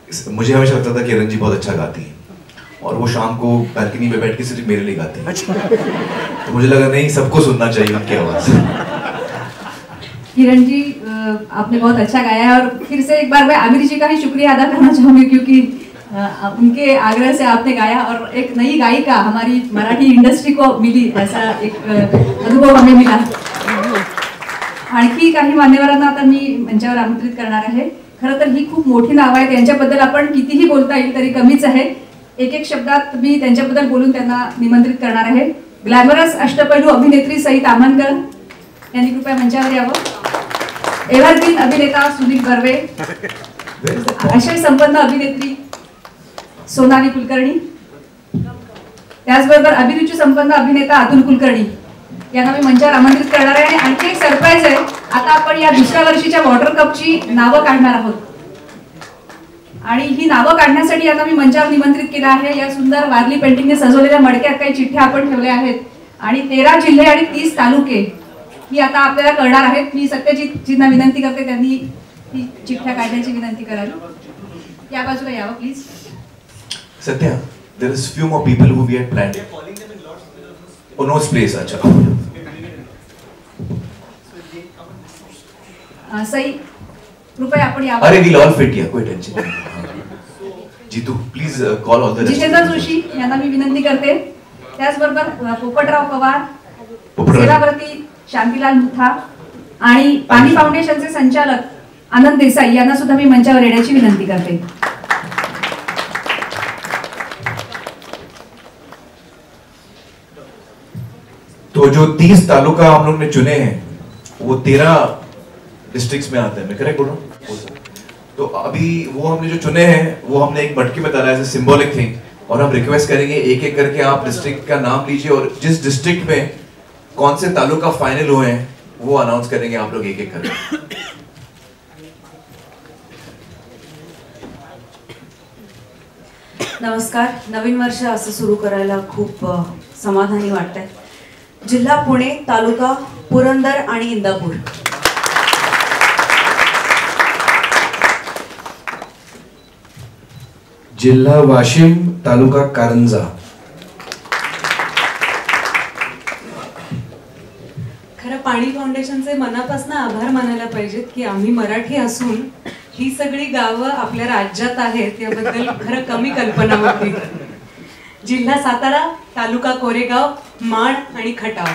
मुझे हमेशा लगता था कि किरण जी बहुत अच्छा गाती है और वो शाम को बैल्कनी में बैठ के सिर्फ मेरे लिए गाती है। तो मुझे लगा नहीं, सबको सुनना चाहिए उनकी आवाज़। किरण जी आपने बहुत अच्छा गाया है और फिर से एक बार मैं आमिर जी का ही शुक्रिया अदा करना चाहूँगी क्योंकि उनके आग्रह से आपने गाया और एक नई गायिका हमारी मराठी इंडस्ट्री को मिली, ऐसा एक अनुभव हमें मिला। आणखी काही मान्यवरांना आता मी मंचावर आमंत्रित करणार आहे। खरं तर ही खूप मोठी नावं आहेत, त्यांच्याबद्दल आपण कितीही बोलता येईल तरी कमीच आहे। एक एक शब्दात मी त्यांच्याबद्दल बोलून त्यांना निमंत्रित करणार आहे। ग्लॅमरस अष्टपैलू अभिनेत्री सई ताम्हणकर यांनी कृपया मंचावर यावं। एव्हरग्रीन अभिनेता सुनील बर्वे, आशय संपन्न अभिनेत्री सोनाली कुलकर्णी, त्याचबरोबर अभिरुची संपन्न अभिनेता अतुल कुलकर्णी यांना मी मंचावर आमंत्रित करणार आहे। आणि आणखी एक सरप्राईज आहे, आता आपण या दुसऱ्या वर्षीच्या वॉटर कपची नावं काढणार आहोत आणि ही नावं काढण्यासाठी आता मी मंचावर निमंत्रित केलं आहे। या सुंदर वारली पेंटिंगने सजवलेल्या मडक्यात काही चिठ्ठ्या आपण ठेवल्या आहेत आणि 13 जिल्हे आणि 30 तालुके ही आता आपल्याला कळणार आहेत। मी सत्यजितजींना विनंती करते त्यांनी ही चिठ्ठ्या काढण्याची विनंती करावी। या बाजूला यावं please. Satya, there is few more people who we had planned. Oh, no place, acha. Sai कृपया आपण यावं। अरे we'll all fit here, कोई टेंशन नहीं। Jitu, please call all the rest. Jitendra Joshi यांना मी विनंती करते, त्याचबरोबर पोपटराव पवार, सेवाव्रती शांतीलाल मुथा आणि पाणी फाउंडेशनचे संचालक आनंद देसाई यांना सुद्धा मी मंचावर येण्याची विनंती करते। तो जो 30 तालुका हम लोग ने चुने हैं वो 13 डिस्ट्रिक्ट्स में आते हैं, मैं करेक्ट बोल रहा हूँ? तो अभी वो हमने जो चुने हैं वो हमने एक मटकी में डाला है, सिंबॉलिक थिंग, और हम रिक्वेस्ट करेंगे एक एक करके आप डिस्ट्रिक्ट का नाम लीजिए और जिस डिस्ट्रिक्ट में कौन से तालुका फाइनल हुए हैं वो अनाउंस करेंगे आप लोग एक एक करके। नमस्कार, नवीन वर्ष असं सुरू करायला खूप समाधानी वाटतंय। जिल्हा पुणे, तालुका पुरंदर आणि इंदापूर। जिल्हा वाशिम, तालुका कारंजा। खरं पाणी फाउंडेशनचे मनापासून आभार मानायला पाहिजेत की आम्ही मराठी असून ही सगळी गावं आपल्या राज्यात आहेत याबद्दल खरं कमी कल्पना होती। जिल्हा सातारा, तालुका कोरेगाव, माण आणि खटाव।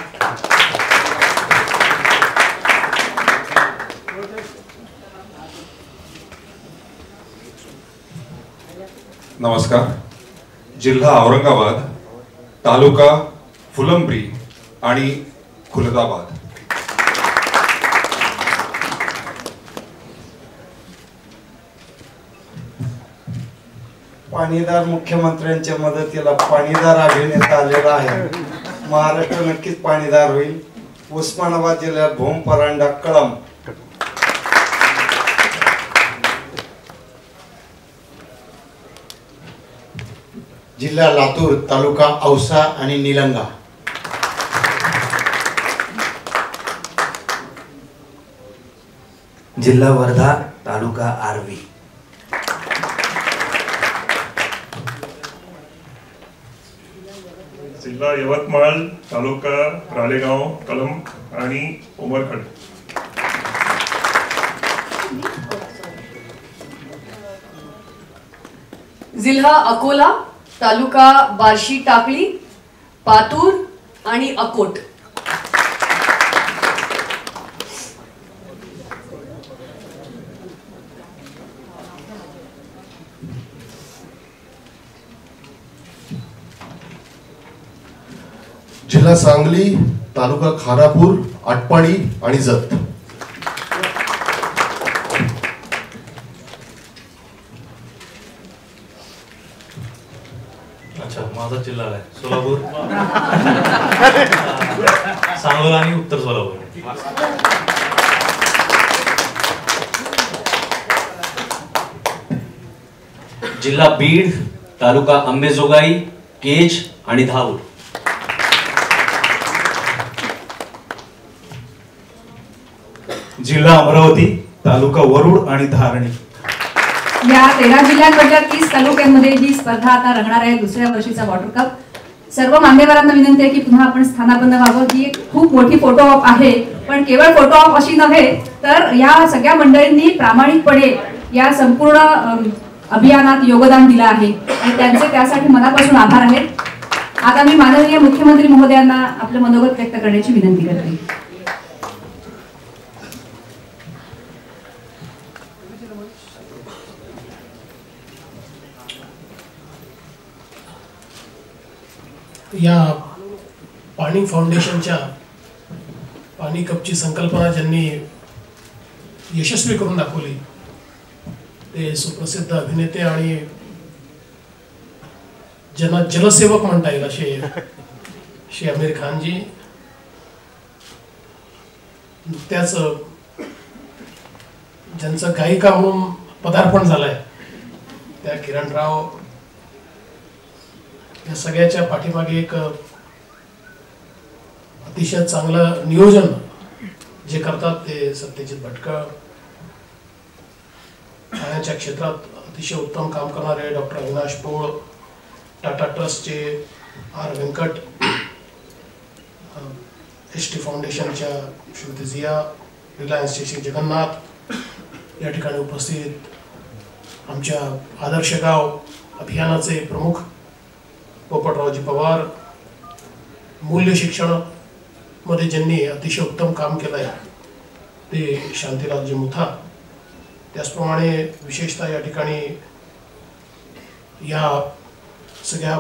नमस्कार, जिल्हा औरंगाबाद, तालुका फुलंब्री आणि खुलदाबाद। पाणीदार मुख्यमंत्र्यांच्या मदतीला पाणीदार अभिनेता आलेला आहे। महाराष्ट्र नक्कीच पाणीदार होईल। उस्मानाबाद जिल्ह्यात भूम, परांडा, कळंब। जिल्हा लातूर, तालुका औसा आणि निलंगा। जिल्हा वर्धा, तालुका आर्वी। जिल्हा यवतमाळ, तालुका रालेगाव, कळंब आणि उमरखेड। जिल्हा अकोला, तालुका बार्शी टाकळी, पातूर आणि अकोट। जिल्हा सांगली, तालुका खानापूर, आटपाडी आणि जत। अच्छा, माझा जिल्हा आहे सोलापूर, सांगोला आणि उत्तर सोलापूर। जिल्हा बीड, तालुका अंबेजोगाई, केज आणि धाऊर। जिल्हा अमरावती, तालुका वरुड आणि धारणी। या 13 जिल्ह्यांमधल्या 30 तालुक्यांमध्ये ही स्पर्धा आता रंगणार आहे, दुसऱ्या वर्षीचा वॉटर कप. सर्व मान्यवरांना विनंती आहे की पुन्हा आपण स्थानापन्न व्हावं. ही एक खूप मोठी फोटो ऑप आहे, पण केवळ फोटो ऑप अशी नव्हे तर या सगळ्या मंडळींनी प्रामाणिकपणे या संपूर्ण अभियानात योगदान दिलं आहे आणि त्यांचे त्यासाठी मनापासून आभार आहेत. आता मी माननीय मुख्यमंत्री महोदयांना आपलं मनोगत व्यक्त करण्याची विनंती करते. या पाणी फाउंडेशनच्या पाणी कपची संकल्पना ज्यांनी यशस्वी करून दाखवली ते सुप्रसिद्ध अभिनेते आणि ज्यांना जलसेवक म्हणता येईल असे श्री आमिर खानजी. नुकत्याच ज्यांचं गायिका म्हणून पदार्पण झालंय त्या किरण राव. या सगळ्याच्या पाठीमागे एक अतिशय चांगलं नियोजन जे करतात ते सत्यजित भटकळ. पाण्याच्या क्षेत्रात अतिशय उत्तम काम करणारे डॉक्टर अविनाश पोळ, टाटा ट्रस्टचे आर व्यंकट, एस टी फाउंडेशनच्या श्रीमती जिया, रिलायन्सचे श्री जगन्नाथ, या ठिकाणी उपस्थित आमच्या आदर्श गाव अभियानाचे प्रमुख पोपटरावजी पवार, मूल्य शिक्षण मध्ये ज्यांनी अतिशय उत्तम काम केलं आहे ते शांतीलालजी मुथा. त्याचप्रमाणे विशेषतः या ठिकाणी या सगळ्या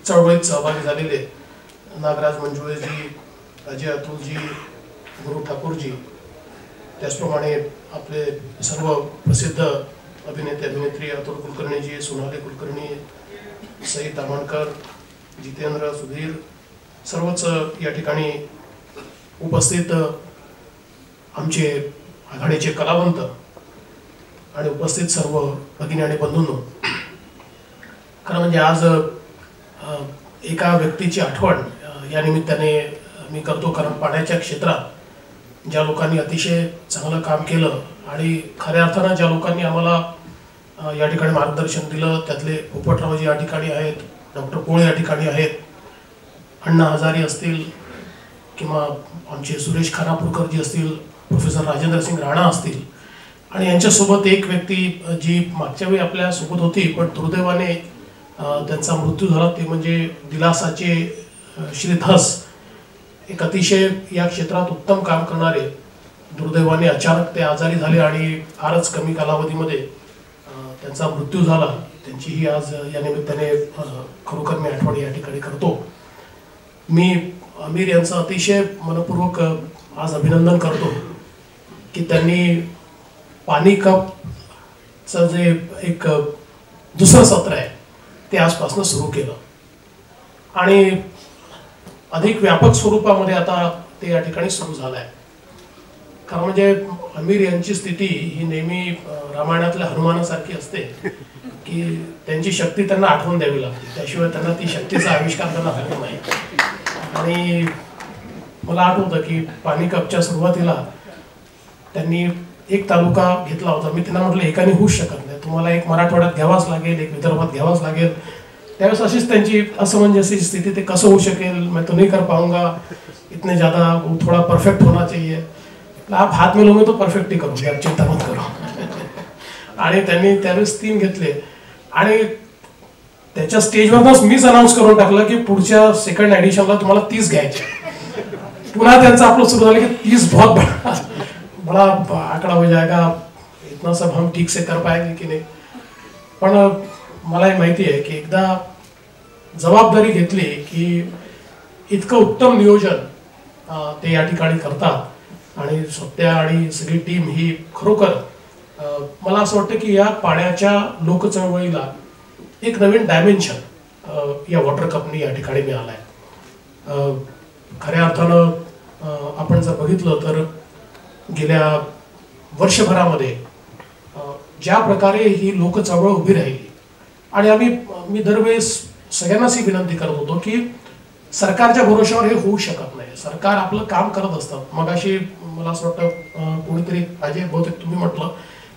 चळवळीत सहभागी झालेले नागराज मंजुळेजी, अजय अतुलजी, गुरु ठाकूरजी, त्याचप्रमाणे आपले सर्व प्रसिद्ध अभिनेते अभिनेत्री अतुल कुलकर्णीजी, सोनाली कुलकर्णी, सई तामणकर, जितेंद्र, सुधीर, सर्वच या ठिकाणी उपस्थित आमचे आघाडीचे कलावंत आणि उपस्थित सर्व भगिनी आणि बंधूंनो. खरं म्हणजे आज एका व्यक्तीची आठवण या निमित्ताने मी करतो, कारण पाण्याच्या क्षेत्रात ज्या लोकांनी अतिशय चांगलं काम केलं आणि खऱ्या अर्थानं ज्या लोकांनी आम्हाला या ठिकाणी मार्गदर्शन दिलं त्यातले पोपटरावजी या ठिकाणी आहेत, डॉक्टर पोळ या ठिकाणी आहेत, अण्णा हजारी असतील किंवा आमचे सुरेश खानापूरकरजी असतील, प्रोफेसर राजेंद्र सिंग राणा असतील आणि यांच्यासोबत एक व्यक्ती जी मागच्या वेळी आपल्या सोबत होती पण दुर्दैवाने त्यांचा मृत्यू झाला ते म्हणजे दिलासाचे श्री धस, एक अतिशय या क्षेत्रात उत्तम काम करणारे. दुर्दैवाने अचानक ते आजारी झाले आणि फारच कमी कालावधीमध्ये त्यांचा मृत्यू झाला. त्यांचीही आज या निमित्ताने खरोखर मी आठवण या ठिकाणी करतो. मी आमिर यांचं अतिशय मनपूर्वक आज अभिनंदन करतो की त्यांनी पाणी कपचं जे एक दुसरं सत्र आहे ते आजपासून सुरू केलं आणि अधिक व्यापक स्वरूपामध्ये आता ते या ठिकाणी सुरू झालं आहे. खरं म्हणजे आमिर यांची स्थिती ही नेहमी रामायणातल्या हनुमानासारखी असते की त्यांची शक्ती त्यांना आठवून द्यावी लागते, त्याशिवाय त्यांना ती शक्तीचा आविष्कार त्यांना होत नाही. आणि मला आठवतं की पाणी कपच्या सुरुवातीला त्यांनी एक तालुका घेतला होता. मी त्यांना म्हटलं एकाने होऊच शकत नाही, तुम्हाला एक मराठवाड्यात घ्यावाच लागेल, एक विदर्भात घ्यावाच लागेल. त्यावेळेस अशीच त्यांची असमंजसी स्थिती, ते कसं होऊ शकेल, मैं तो नहीं कर पाऊंगा, इतने ज़्यादा थोड़ा परफेक्ट होना चाहिए. आप हात में लोगे तो परफेक्ट ही करूँगी, आप चिंता मत करो. आणि त्यांनी त्यावेळेस 3 घेतले आणि त्याच्या स्टेजवरच मीच अनाऊन्स करून टाकलं की पुढच्या सेकंड एडिशनला तुम्हाला 30 घ्यायचे. पुन्हा त्यांचं आपलं सुरू झालं की 30 बहुत बड़ा आंकड़ा हो जाएगा, इतना सब हम ठीक से कर पाएंगे की नाही. पण मला माहिती आहे की एकदा जबाबदारी घेतली की इतकं उत्तम नियोजन ते या ठिकाणी करतात आणि सत्या आणि सगळी टीम ही खरोखर मला असं वाटतं की या पाण्याच्या लोकचळवळीला एक नवीन डायमेन्शन या वॉटर कपनी या ठिकाणी मिळालं आहे. खऱ्या अर्थानं आपण जर बघितलं तर गेल्या वर्षभरामध्ये ज्या प्रकारे ही लोकचळवळ उभी राहिली आणि मी दरवेळेस सगळ्यांनाच ही विनंती करत होतो की सरकारच्या भरोश्यावर हे होऊ शकत नाही. सरकार आपलं काम करत असतात. मगाशी मला असं वाटतं कोणीतरी अजय बहुतेक तुम्ही म्हटलं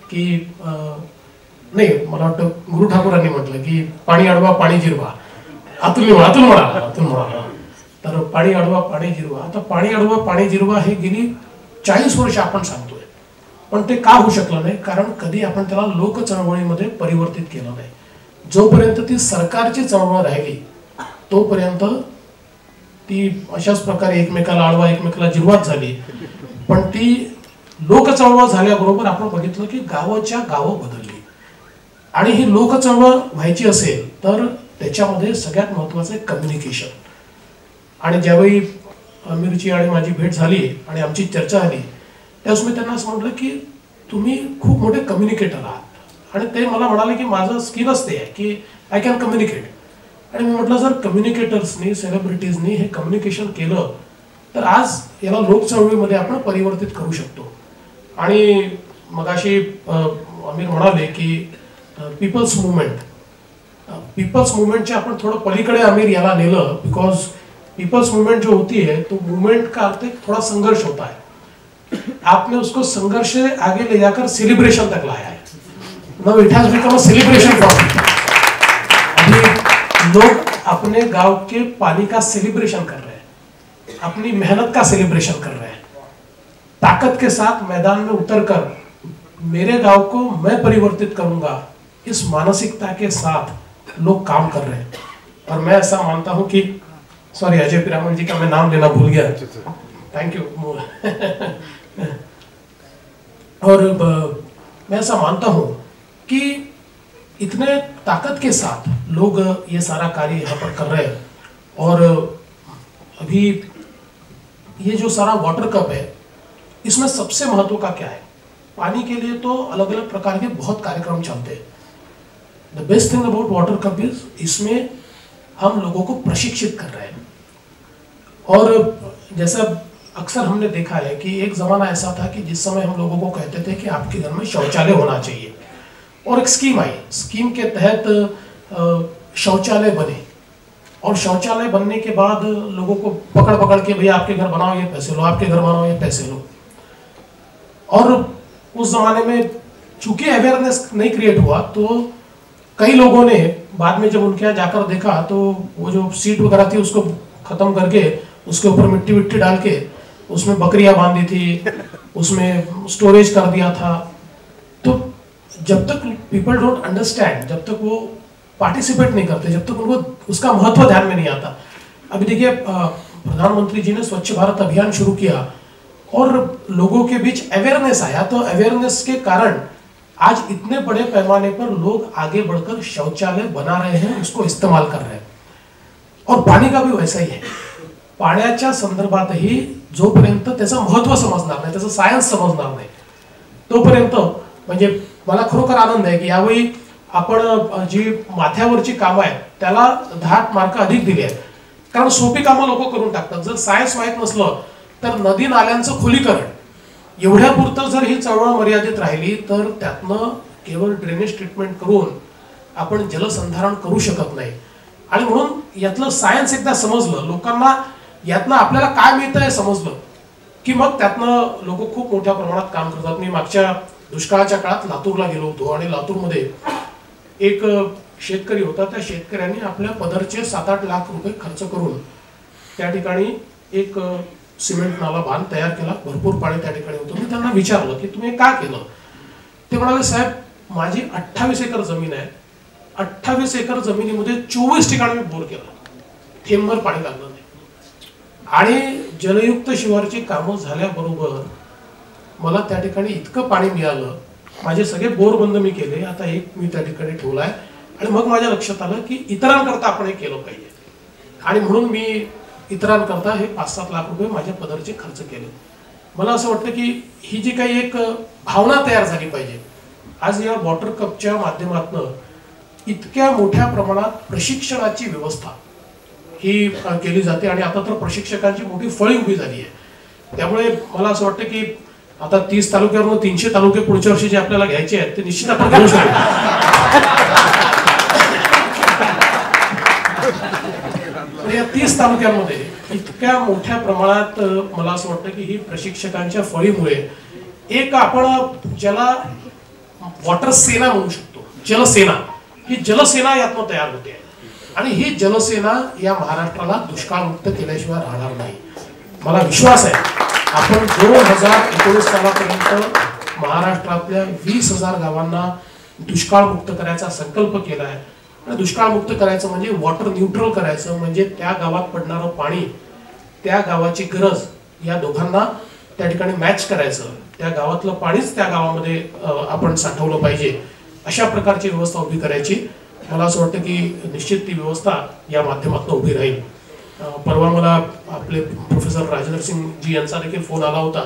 की नाही, मला वाटतं गुरु ठाकूरांनी म्हटलं की पाणी अडवा पाणी जिरवा. अतुल म्हणाला तर पाणी अडवा पाणी जिरवा. आता पाणी अडवा पाणी जिरवा हे गेली 40 वर्ष आपण सांगतोय, पण ते का होऊ शकलं नाही? कारण कधी आपण त्याला लोक चळवळीमध्ये परिवर्तित केलं नाही. जोपर्यंत ती सरकारची चळवळ राहिली तोपर्यंत ती अशाच प्रकारे एकमेकाला अडवा एकमेकाला जिरवात झाली. पण ती लोक चळवळ झाल्याबरोबर आपण बघितलं की गावाच्या गावं बदलली. आणि ही लोक चळवळ व्हायची असेल तर त्याच्यामध्ये सगळ्यात महत्वाचं आहे कम्युनिकेशन. आणि ज्यावेळी आमिरची आणि माझी भेट झाली आणि आमची चर्चा झाली त्यावेळेस मी त्यांना असं म्हटलं की तुम्ही खूप मोठे कम्युनिकेटर आहात. आणि ते मला म्हणाले की माझं स्किलच ते आहे की आय कॅन कम्युनिकेट. आणि मी म्हटलं जर कम्युनिकेटर्सनी सेलिब्रिटीजनी हे कम्युनिकेशन केलं तर आज याला लोक चळवळीमध्ये आपण परिवर्तित करू शकतो. आणि मगाशी आमिर म्हणाले की पीपल्स मुवमेंटचे आपण थोडं पलीकडे आमिर याला नेलं. बिकॉज पीपल्स मूवमेंट जो होती है तो मूवमेंट का अर्थ थोड़ा संघर्ष होता है. आपने उसको संघर्ष से आगे ले जाकर सेलिब्रेशन तक लाया है. Now it has become a celebration for people. अभी लोग अपने गांव के पानी का सेलिब्रेशन कर रहे हैं, अपनी मेहनत का सेलिब्रेशन कर रहे हैं. ताकत के साथ मैदान में उतरकर मेरे गांव को मैं परिवर्तित करूंगा इस मानसिकता के साथ लोग काम कर रहे हैं. और मैं ऐसा मानता हूं कि सॉरी अजय पिरामल जी का मैं नाम लेना भूल गया, थैंक यू. और मैं ऐसा मानता हूं कि इतने ताकत के साथ लोग ये सारा कार्य यहाँ पर कर रहे हैं. और अभी ये जो सारा वाटर कप है इसमें सबसे महत्व का क्या है? पानी के लिए तो अलग अलग प्रकार के बहुत कार्यक्रम चलते हैं. The best thing about water cup is इसमें हम लोगों को प्रशिक्षित कर रहे हैं. और जैसा अक्सर हमने देखा है कि एक ज़माना ऐसा था कि जिस समय हम लोगों को कहते थे कि आपके घर में शौचालय होना चाहिए, और एक स्कीम आई. स्कीम के तहत शौचालय बने, और शौचालय बनने के बाद लोगों को पकड़ पकड़ के भैया आपके घर बनाओ ये पैसे लो, आपके घर बनाओ ये पैसे लो. और उस ज़माने में चूंकि अवेयरनेस नहीं क्रिएट हुआ तो कई लोगों ने बाद में जब उनके यहाँ जाकर देखा तो वो जो सीट वगैरह थी उसको ख़त्म करके उसके ऊपर मिट्टी विट्टी डाल के उसमें बकरियां बांधी थी, उसमें स्टोरेज कर दिया था. तो जब तक पीपल डोंट अंडरस्टैंड, जब तक वो पार्टिसिपेट नहीं करते, जब तक उनको उसका महत्व ध्यान में नहीं आता. अभी देखिए प्रधानमंत्री जी ने स्वच्छ भारत अभियान शुरू किया और लोगों के बीच अवेयरनेस आया. तो अवेयरनेस के कारण आज इतने बड़े पैमाने पर लोग आगे बढ़कर शौचालय बना रहे हैं, उसको इस्तेमाल कर रहे हैं. और पाणी का भी वैसा ही आहे. पाण्याच्या संदर्भातही जोपर्यंत त्याचं महत्व समजणार नाही, त्याचं सायन्स समजणार नाही तोपर्यंत म्हणजे मला खरोखर आनंद आहे की यावेळी आपण जी माथ्यावरची कामं आहेत त्याला 10 मार्क अधिक दिले आहेत. कारण सोपी कामं लोक करून टाकतात. जर सायन्स माहीत नसलं तर नदी नाल्यांचं खुलीकरण एवढ्यापुरतं जर ही चळवळ मर्यादित राहिली तर त्यातनं केवळ ड्रेनेज ट्रीटमेंट करून आपण जलसंधारण करू शकत नाही. आणि म्हणून यातलं सायन्स एकदा समजलं, लोकांना यातनं आपल्याला काय मिळतं हे समजलं की मग त्यातनं लोक खूप मोठ्या प्रमाणात काम करतात. मी मागच्या दुष्काळाच्या काळात लातूरला गेलो होतो आणि लातूरमध्ये एक शेतकरी होता. त्या शेतकऱ्यांनी आपल्या पदरचे 7-8 लाख रुपये खर्च करून त्या ठिकाणी एक सिमेंट नाला बांध तयार केला. भरपूर पाणी त्या ठिकाणी होतं. मी त्यांना विचारलं की तुम्ही का केलं? ते म्हणाले साहेब माझी 28 एकर जमीन आहे, 28 एकर जमिनीमध्ये 24 ठिकाणी मी बोर केला, थेंबभर पाणी लागलं नाही. आणि जलयुक्त शिवारची कामं झाल्याबरोबर मला त्या ठिकाणी इतकं पाणी मिळालं, माझे सगळे बोर बंद मी केले. आता एक मी त्या ठिकाणी ठेवलाय. आणि मग माझ्या लक्षात आलं की इतरांकरता आपण हे केलं पाहिजे. आणि म्हणून मी इतरांकरता हे 5-7 लाख रुपये माझ्या पदरचे खर्च केले. मला असं वाटतं की ही जी काही एक भावना तयार झाली पाहिजे. आज या वॉटर कपच्या माध्यमातून इतक्या मोठ्या प्रमाणात प्रशिक्षणाची व्यवस्था ही केली जाते आणि आता तर प्रशिक्षकांची मोठी फळी उभी झाली आहे. त्यामुळे मला असं वाटतं की आता 30 तालुक्यावरून 300 तालुके पुढच्या वर्षी जे आपल्याला घ्यायचे आहेत ते निश्चित आपण घेऊ शकतो. या 30 तालुक्यांमध्ये इतक्या मोठ्या प्रमाणात मला असं वाटतं की ही प्रशिक्षकांच्या फळीमुळे एक आपण ज्याला वॉटर सेना म्हणू शकतो, जलसेना, ही जलसेना यातनं तयार होते आणि ही जलसेना या महाराष्ट्राला दुष्काळमुक्त केल्याशिवाय राहणार नाही. मला विश्वास आहे आपण 2019 सालापर्यंत महाराष्ट्रातल्या 20,000 गावांना दुष्काळमुक्त करायचा संकल्प केला आहे. आणि दुष्काळमुक्त करायचं म्हणजे वॉटर न्यूट्रल करायचं, म्हणजे त्या गावात पडणारं पाणी, त्या गावाची गरज या दोघांना त्या ठिकाणी मॅच करायचं. त्या गावातलं पाणीच त्या गावामध्ये आपण साठवलं पाहिजे, अशा प्रकारची व्यवस्था उभी करायची. मला असं वाटतं की निश्चित ती व्यवस्था या माध्यमातून उभी राहील. परवा मला आपले प्रोफेसर राजेंद्र सिंग जी यांचा देखील फोन आला होता.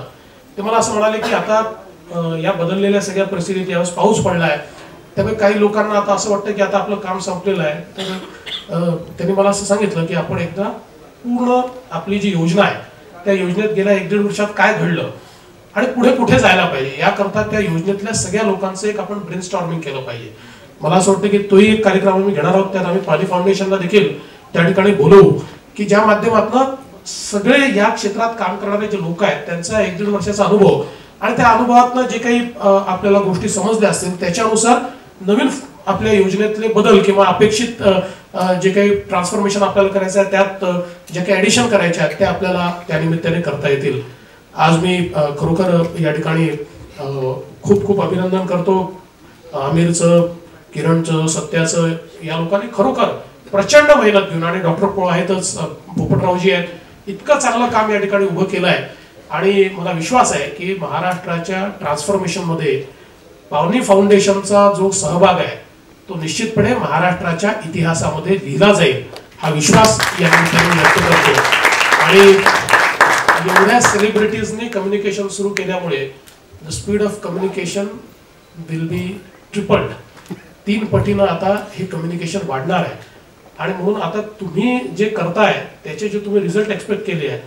ते मला असं म्हणाले की आता या बदललेल्या सगळ्या परिस्थितीत यावेळेस पाऊस पडलाय, त्यामुळे काही लोकांना आता असं वाटतं की आता आपलं काम संपलेलं आहे. तर त्यांनी मला असं सांगितलं की आपण एकदा पूर्ण आपली जी योजना आहे त्या योजनेत गेल्या 1-1.5 वर्षात काय घडलं आणि पुढे कुठे जायला पाहिजे याकरता त्या योजनेतल्या सगळ्या लोकांचं एक आपण ब्रेनस्टॉर्मिंग केलं पाहिजे. मला असं वाटतं की तोही एक कार्यक्रम आम्ही घेणार आहोत. त्यात आम्ही पाणी फाउंडेशनला देखील त्या ठिकाणी बोलवू की ज्या माध्यमातून सगळे या क्षेत्रात काम करणारे जे लोक आहेत त्यांचा 1-1.5 वर्षाचा अनुभव आणि त्या अनुभवातनं जे काही आपल्याला गोष्टी समजल्या असतील त्याच्यानुसार नवीन आपल्या योजनेतले बदल किंवा अपेक्षित जे काही ट्रान्सफॉर्मेशन आपल्याला करायचं आहे त्यात जे काही ऍडिशन करायचे आहेत ते आपल्याला त्या निमित्ताने करता येतील. आज मी खरोखर या ठिकाणी खूप खूप अभिनंदन करतो आमिरचं, किरणचं, सत्याचं. या लोकांनी खरोखर प्रचंड मेहनत घेऊन, आणि डॉक्टर पोळ आहेतच, पोपटरावजी आहेत, इतकं चांगलं काम या ठिकाणी उभं केलं आहे. आणि मला विश्वास आहे की महाराष्ट्राच्या ट्रान्सफॉर्मेशनमध्ये पावनी फाउंडेशनचा जो सहभाग आहे तो निश्चितपणे महाराष्ट्राच्या इतिहासामध्ये लिहिला जाईल, हा विश्वास या निमित्ताने व्यक्त करतो. आणि एवढ्या सेलिब्रिटीजनी कम्युनिकेशन सुरू केल्यामुळे the speed of communication will be tripled. 3 पटीनं आता हे कम्युनिकेशन वाढणार आहे. आणि म्हणून आता तुम्ही जे करताय त्याचे जे तुम्ही रिझल्ट एक्सपेक्ट केले आहे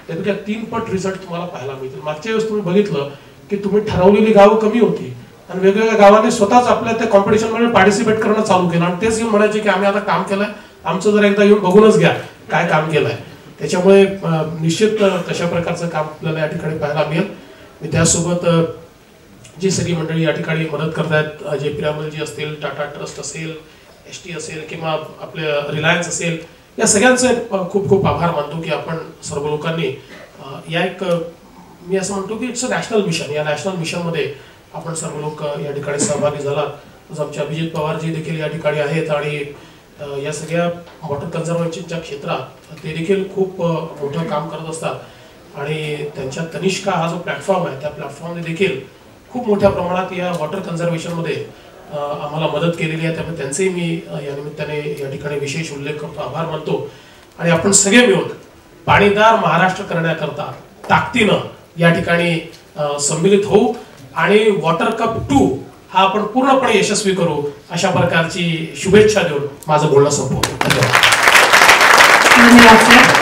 त्यापेक्षा 3 पट रिझल्ट तुम्हाला पाहायला मिळतील. मागच्या वेळेस तुम्ही बघितलं की तुम्ही ठरवलेली गावं कमी होती आणि वेगवेगळ्या गावांनी स्वतःच आपल्या त्या कॉम्पिटिशनमध्ये पार्टिसिपेट करणं चालू केलं आणि तेच येऊन म्हणायचे की आम्ही आता काम केलंय, आमचं जर एकदा येऊन बघूनच घ्या काय काम केलंय. त्याच्यामुळे निश्चित तशा प्रकारचं काम आपल्याला या ठिकाणी पाहायला मिळेल. मी त्यासोबत जी सगळी मंडळी या ठिकाणी मदत करतायत, अजय पिरामलजी असतील, टाटा ट्रस्ट असेल, ST असेल किंवा आपल्या रिलायन्स असेल, या सगळ्यांचे खूप खूप आभार मानतो की आपण सर्व लोकांनी या एक मी असं म्हणतो की इट्स अ नॅशनल मिशन, या नॅशनल मिशनमध्ये आपण सर्व लोक या ठिकाणी सहभागी झालात. आमचे अभिजित पवारजी देखील या ठिकाणी आहेत आणि या सगळ्या वॉटर कन्झर्वेशनच्या क्षेत्रात ते देखील खूप मोठं काम करत असतात आणि त्यांच्या तनिष्का हा जो प्लॅटफॉर्म आहे त्या प्लॅटफॉर्मने देखील खूप मोठ्या प्रमाणात या वॉटर कन्झर्वेशनमध्ये आम्हाला मदत केलेली आहे. त्यामुळे त्यांचेही मी या निमित्ताने या ठिकाणी विशेष उल्लेख करतो, आभार मानतो. आणि आपण सगळे मिळून पाणीदार महाराष्ट्र करण्याकरता ताकदीनं या ठिकाणी सम्मिलित होऊ आणि वॉटर कप 2 हा आपण पूर्णपणे यशस्वी करू, अशा प्रकारची शुभेच्छा देऊन माझं बोलणं संपवतो. धन्यवाद सर.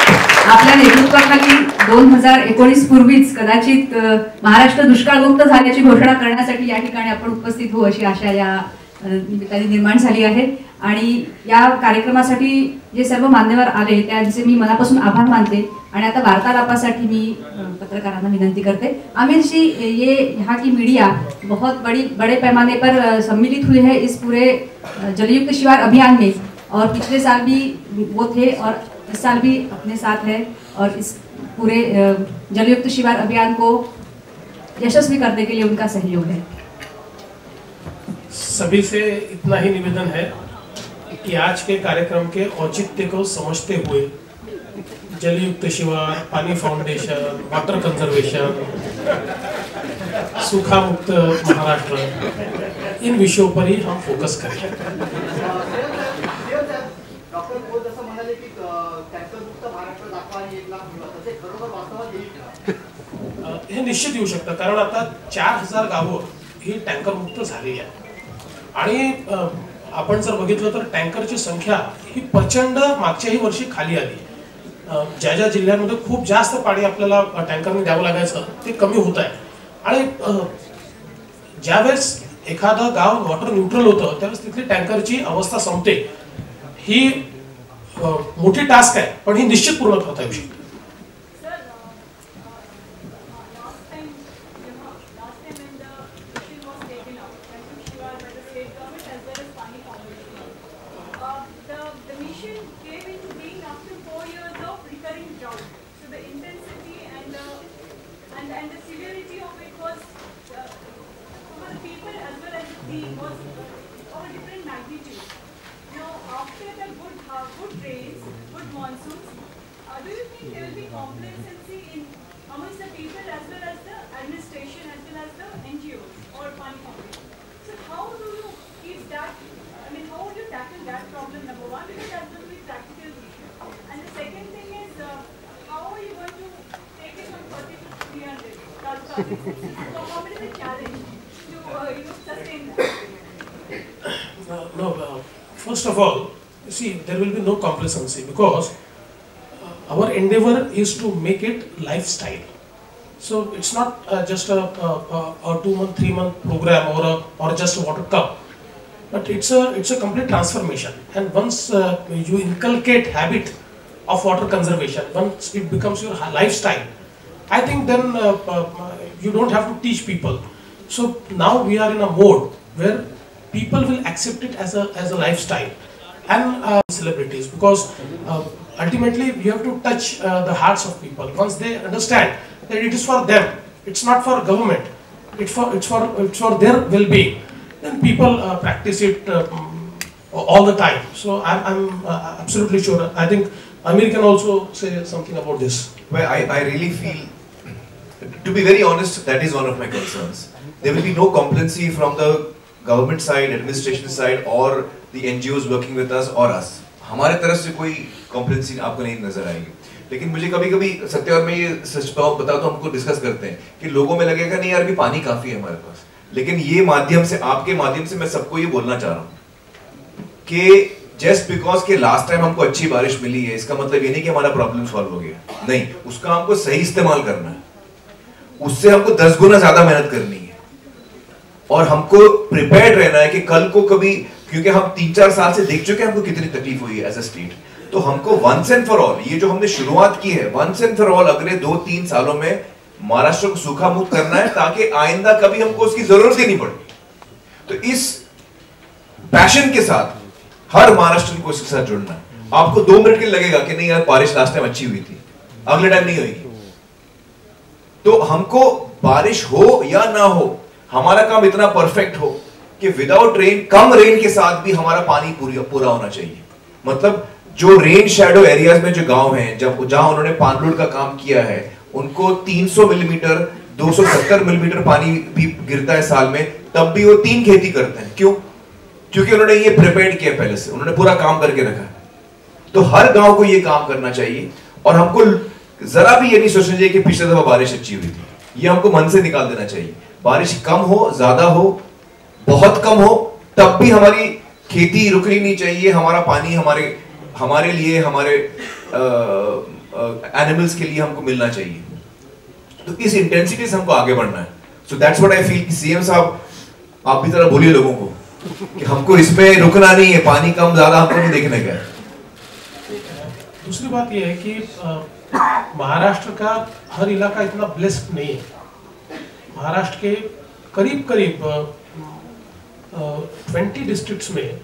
आपल्या नेतृत्वाखाली 2019 पूर्वीच कदाचित महाराष्ट्र दुष्काळमुक्त झाल्याची घोषणा करण्यासाठी या ठिकाणी आपण उपस्थित होऊ अशी आशा या निमित्ताने निर्माण झाली आहे. आणि या कार्यक्रमासाठी जे सर्व मान्यवर आले त्यांचे मी मनापासून आभार मानते. आणि आता वार्तालापासाठी मी पत्रकारांना विनंती करते, आमिर जी, ये यहाँ की मीडिया बहुत बड़े पैमाने पर सम्मिलित हुई है इस पूरे जलयुक्त शिवार अभियान में, और पिछले साल भी वो थे और इस साल भी अपने साथ है, और इस पूरे जलयुक्त शिवार अभियान को यशस्वी करने के लिए उनका सहयोग है. सभी से इतना ही निवेदन है कि आज के कार्यक्रम के औचित्य को समझते हुए जलयुक्त शिवार, पानी फाउंडेशन, वाटर कंजर्वेशन, सूखा मुक्त महाराष्ट्र, इन विषयों पर ही हम फोकस करें. हे निश्चित येऊ शकतं, कारण आता 4000 गावं ही टँकर मुक्त झाली आहे. आणि आपण जर बघितलं तर टँकरची संख्या ही प्रचंड मागच्याही वर्षी खाली आली. ज्या ज्या जिल्ह्यांमध्ये खूप जास्त पाणी आपल्याला टँकरने द्यावं लागायचं ते कमी होत आहे. आणि ज्यावेळेस एखादं गाव वॉटर न्यूट्रल होतं त्यावेळेस तिथली टँकरची अवस्था संपते. ही मोठी टास्क आहे, पण ही निश्चित पूर्ण करता येऊ शकते. condition came into being after 4 years of recurring drought. So the intensity and the severity of it was for the people as well as the team was of a different magnitude. Now after the good rains, good monsoons, do you think there will be complacency in amongst the people as well as the administration as well as the NGOs or Pani Foundation? So how do you keep that? I mean, how would you tackle that problem, number one? Because that's going to be practical issue. And the second thing is, how are you going to take it from 30 to 300? So how many is the challenge to sustain that? First of all, you see, there will be no complacency because our endeavor is to make it lifestyle. So it's not just a 2-month, 3-month program or just a water cup, but it's a complete transformation. And once you inculcate habit of water conservation, once it becomes your lifestyle, I think then you don't have to teach people. So now we are in a mode where people will accept it as a lifestyle and celebrities, because ultimately you have to touch the hearts of people. Once they understand that it is for them, it's not for government, it's for their well-being, then people practice it all the time. So I'm absolutely sure. I think Amir can also say something about this. Well, I really feel, to be very honest, that is one of my concerns. There will be no complacency from the government side, administration side, or the NGOs working with us or us. हमारे तरफ से कोई complacency आपको नहीं नजर आएगी. लेकिन मुझे कभी-कभी सत्य और मैं ये सच बताओ तो हमको डिस्कस करते हैं कि लोगों में लगेगा नहीं यार भी पानी काफी है हमारे पास. लेकिन ये माध्यम से, आपके माध्यम से मैं सबको ये बोलना चाह रहा हूँ कि just because K last time हमको अच्छी बारिश मिली है, इसका मतलब ये नहीं कि हमारा प्रॉब्लम सॉल्व हो गया. नहीं, उसका हमको सही इस्तेमाल करना है. उससे हमको 10 गुना ज्यादा मेहनत करनी है और हमको प्रिपेयर्ड रहना है कि कल को कभी, क्योंकि हम 3-4 साल से देख चुके हैं हमको कितनी तकलीफ हुई है एज अ स्टेट. तो हमको वंस एंड फॉर ऑल, ये जो हमने शुरुआत की है, वंस एंड फॉर ऑल अगले 2-3 सालों में महाराष्ट्र को सूखा मुक्त करना है ताकि आइंदा कभी हमको उसकी जरूरत ही नहीं पड़े. तो इस पैशन के साथ हर महाराष्ट्र को इसके साथ जुड़ना है. आपको 2 मिनट के लगेगा कि नहीं यार बारिश लास्ट टाइम अच्छी हुई थी, अगले टाइम नहीं होगी. तो हमको बारिश हो या ना हो, हमारा काम इतना परफेक्ट हो कि विदाउट रेन, कम रेन के साथ भी हमारा पानी पूरा होना चाहिए. मतलब जो रेन शैडो एरियाज में जो गांव हैं, जहां उन्होंने पानलोड का काम किया है, उनको 300 मिलीमीटर 270 मिलीमीटर पानी भी गिरता है साल में, तब भी वो 3 खेती करते हैं. क्यों? क्योंकि उन्होंने ये प्रिपेयर्ड किया पहले से, उन्होंने पूरा काम करके रखा है. तो हर गांव को ये काम करना चाहिए और हमको जरा भी ये नहीं सोचना चाहिए कि पिछले दफा बारिश अच्छी हुई थी. ये हमको मन से निकाल देना चाहिए. बारिश कम हो, ज्यादा हो, बहुत कम हो, तब भी हमारी खेती रुकनी नहीं चाहिए. हमारा पानी हमारे लिए, हमारे एनिमल्स के लिए हमको मिलना चाहिए. तो इस इंटेंसिटी से हमको आगे बढ़ना है. So that's what I feel. CM साहब आप भी तरह बोलिए लोगों को कि हमको इसमें रुकना नहीं है. पानी कम ज्यादा हमको नहीं देखने का. दूसरी बात यह है कि महाराष्ट्र का हर इलाका इतना ब्लेस्ड नहीं है. महाराष्ट्र के करीब 20 डिस्ट्रिक्ट्स में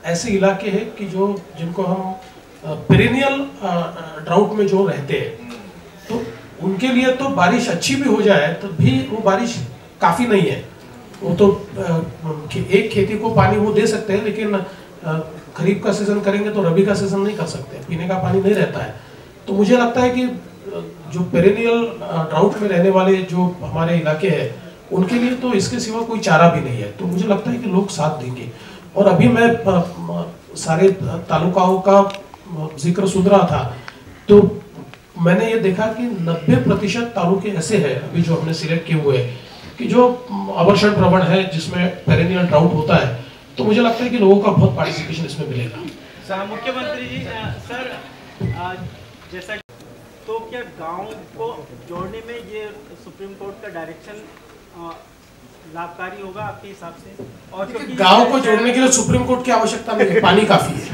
ऐसे इलाके हैं कि जिनको हम पेरेनियल ड्राउट में जो रहते हैं, तो उनके लिए तो बारिश अच्छी भी हो जाए तो भी वो बारिश काफ़ी नहीं है. वो तो एक खेती को पानी वो दे सकते हैं, लेकिन खरीफ का सीजन करेंगे तो रबी का सीजन नहीं कर सकते, पीने का पानी नहीं रहता है. तो मुझे लगता है कि जो पेरेनियल ड्राउट में रहने वाले जो हमारे इलाके हैं, उनके लिए तो इसके सिवा कोई चारा भी नहीं है. तो मुझे लगता है कि लोग साथ देंगे. और अभी मैं सारे तालुकाओं का जिक्र सुन रहा था, तो मैंने ये देखा कि 90% तालुके ऐसे हैं अभी जो हमने सिलेक्ट किए हुए हैं कि जो अवर्षण प्रवण है, जिसमें पेरेनियल ड्राउट होता है. तो मुझे लगता है कि लोगों का बहुत पार्टिसिपेशन इसमें मिलेगा. मुख्यमंत्री जी, सर जैसा तो क्या गांव को जोड़ने में ये सुप्रीम कोर्ट का डायरेक्शन लाभकारी होगा आपके हिसाब से? और गांव को जोड़ने के लिए सुप्रीम कोर्ट की आवश्यकता नहीं है, पाणी काफी है.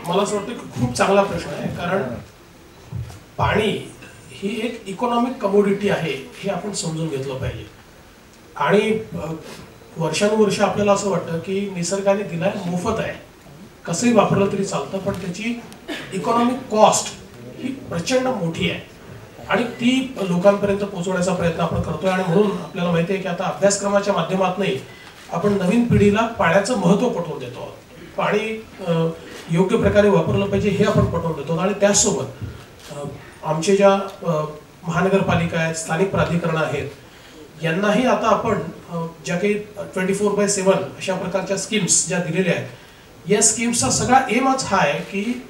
मला असं वाटतं की खूप चांगला प्रश्न आहे, कारण पाणी ही एक इकॉनॉमिक कमोडिटी आहे हे आपण समजून घेतलं पाहिजे. आणि वर्षानुवर्ष आपल्याला असं वाटतं की निसर्गाने दिलाय, मोफत आहे, कसंही वापरलं तरी चालतं, पण त्याची इकॉनॉमिक कॉस्ट ही प्रचंड मोठी आहे आणि ती लोकांपर्यंत पोहोचवण्याचा प्रयत्न आपण करतोय. आणि म्हणून आपल्याला माहिती आहे की आता अभ्यासक्रमाच्या माध्यमातूनही आपण नवीन पिढीला पाण्याचं महत्त्व पटवून देतो. पाणी योग्य प्रकारे वापरलं पाहिजे हे आपण पटवून देतो. आणि त्याचसोबत आमचे ज्या महानगरपालिका आहेत, स्थानिक प्राधिकरणं आहेत, यांनाही आता आपण ज्या काही 24/7 अशा प्रकारच्या स्कीम्स ज्या दिलेल्या आहेत, या स्कीम्सचा सगळा एमच हा आहे की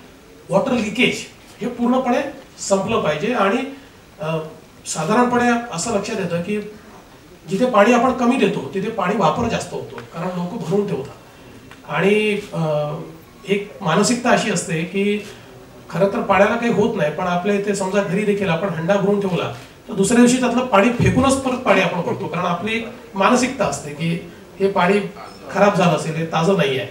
वॉटर लिकेज हे पूर्णपणे संपलं पाहिजे. आणि साधारणपणे असं लक्षात येतं की जिथे पाणी आपण कमी देतो तिथे पाणी वापर जास्त होतो, कारण लोक भरून ठेवतात. आणि एक मानसिकता अशी असते की खरं तर पाण्याला काही होत नाही, पण आपल्या इथे समजा घरी देखील आपण हंडा भरून ठेवला तर दुसऱ्या दिवशी त्यातलं पाणी फेकूनच परत पाणी आपण करतो, कारण आपली एक मानसिकता असते की हे पाणी खराब झालं असेल, हे ताजं नाही आहे.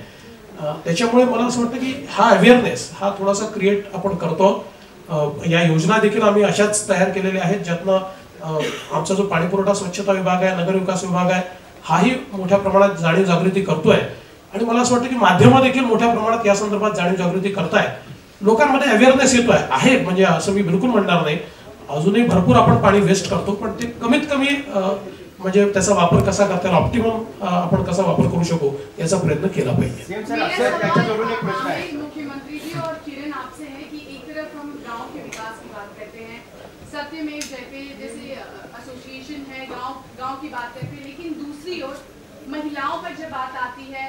त्याच्यामुळे मला असं वाटतं की हा अवेअरनेस हा थोडासा क्रिएट आपण करतो. या योजना देखील आम्ही अशाच तयार केलेल्या आहेत, ज्यातनं आमचा जो पाणीपुरवठा स्वच्छता विभाग आहे, नगरविकास विभाग आहे, हाही मोठ्या प्रमाणात जाणीव जागृती करतोय. आणि मला असं वाटतं की माध्यमं देखील मोठ्या प्रमाणात या संदर्भात जाणीव जागृती करताय, लोकांमध्ये अवेअरनेस येतोय आहे. म्हणजे असं मी बिलकुल म्हणणार नाही, अजूनही भरपूर आपण पाणी वेस्ट करतो, पण ते कमीत कमी म्हणजे त्याचा वापर कसा करता येईल, ऑप्टिमम आपण कसा वापर करू शकू याचा प्रयत्न केला पाहिजे. मुख्यमंत्री जी और किरण आपसे है कि एक तरफ हम गांव के विकास की बात करते हैं, सत्यमेव जयते जैसे एसोसिएशन है, गांव की बात करते हैं, लेकिन दूसरी ओर महिलाओं पर जब बात आती है,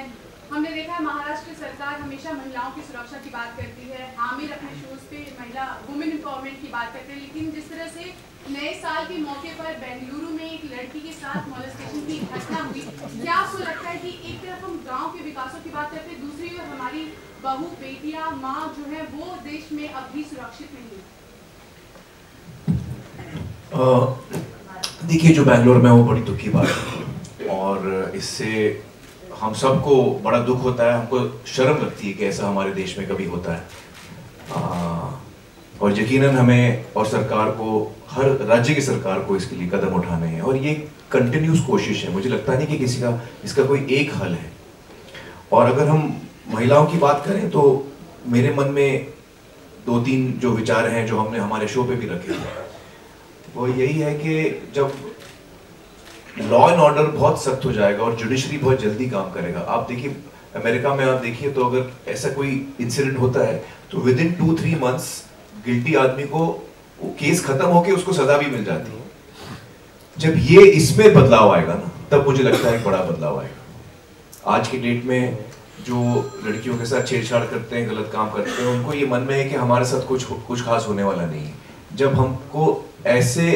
हमने देखा है महाराष्ट्र सरकार हमेशा महिलाओं की सुरक्षा की बात करती है, आमिर अपने शोज पे महिला वुमेन एम्पावरमेंट की बात करते हैं, लेकिन जिस तरह से नए साल के मौके पर बेंगलुरु में एक लड़की के साथ मॉलेस्टेशन की घटना हुई, क्या आपको लगता है कि एक तरफ हम गांव के विकासों की बात करते हैं, दूसरी ओर हमारी बहू, बेटियां, माँ जो है वो देश में अब भी सुरक्षित नहीं है? देखिए, जो बेंगलोर में वो बड़ी दुख की बात है और इससे हम सबको बड़ा दुख होता है, हमको शर्म लगती है कि ऐसा हमारे देश में कभी होता है. और यकीनन हमें और सरकार को, हर राज्य की सरकार को इसके लिए कदम उठाने हैं और ये कंटिन्यूस कोशिश है. मुझे लगता नहीं कि किसी का इसका कोई एक हल है. और अगर हम महिलाओं की बात करें तो मेरे मन में 2-3 जो विचार हैं जो हमने हमारे शो पे भी रखे हैं, वो यही है कि जब लॉ एंड ऑर्डर बहुत सख्त हो जाएगा और जुडिशरी बहुत जल्दी काम करेगा. आप देखिए अमेरिका में, आप देखिए तो अगर ऐसा कोई इंसिडेंट होता है तो विद इन 2-3 मंथ्स गिल्टी आदमी को केस खत्म होके उसको सजा भी मिल जाती है. जब ये इसमें बदलाव आएगा ना, तब मुझे लगता है एक बड़ा बदलाव आएगा. आज की डेट में जो लड़कियों के साथ छेड़छाड़ करते हैं, गलत काम करते हैं, उनको ये मन में है कि हमारे साथ कुछ खास होने वाला नहीं है. जब हमको ऐसे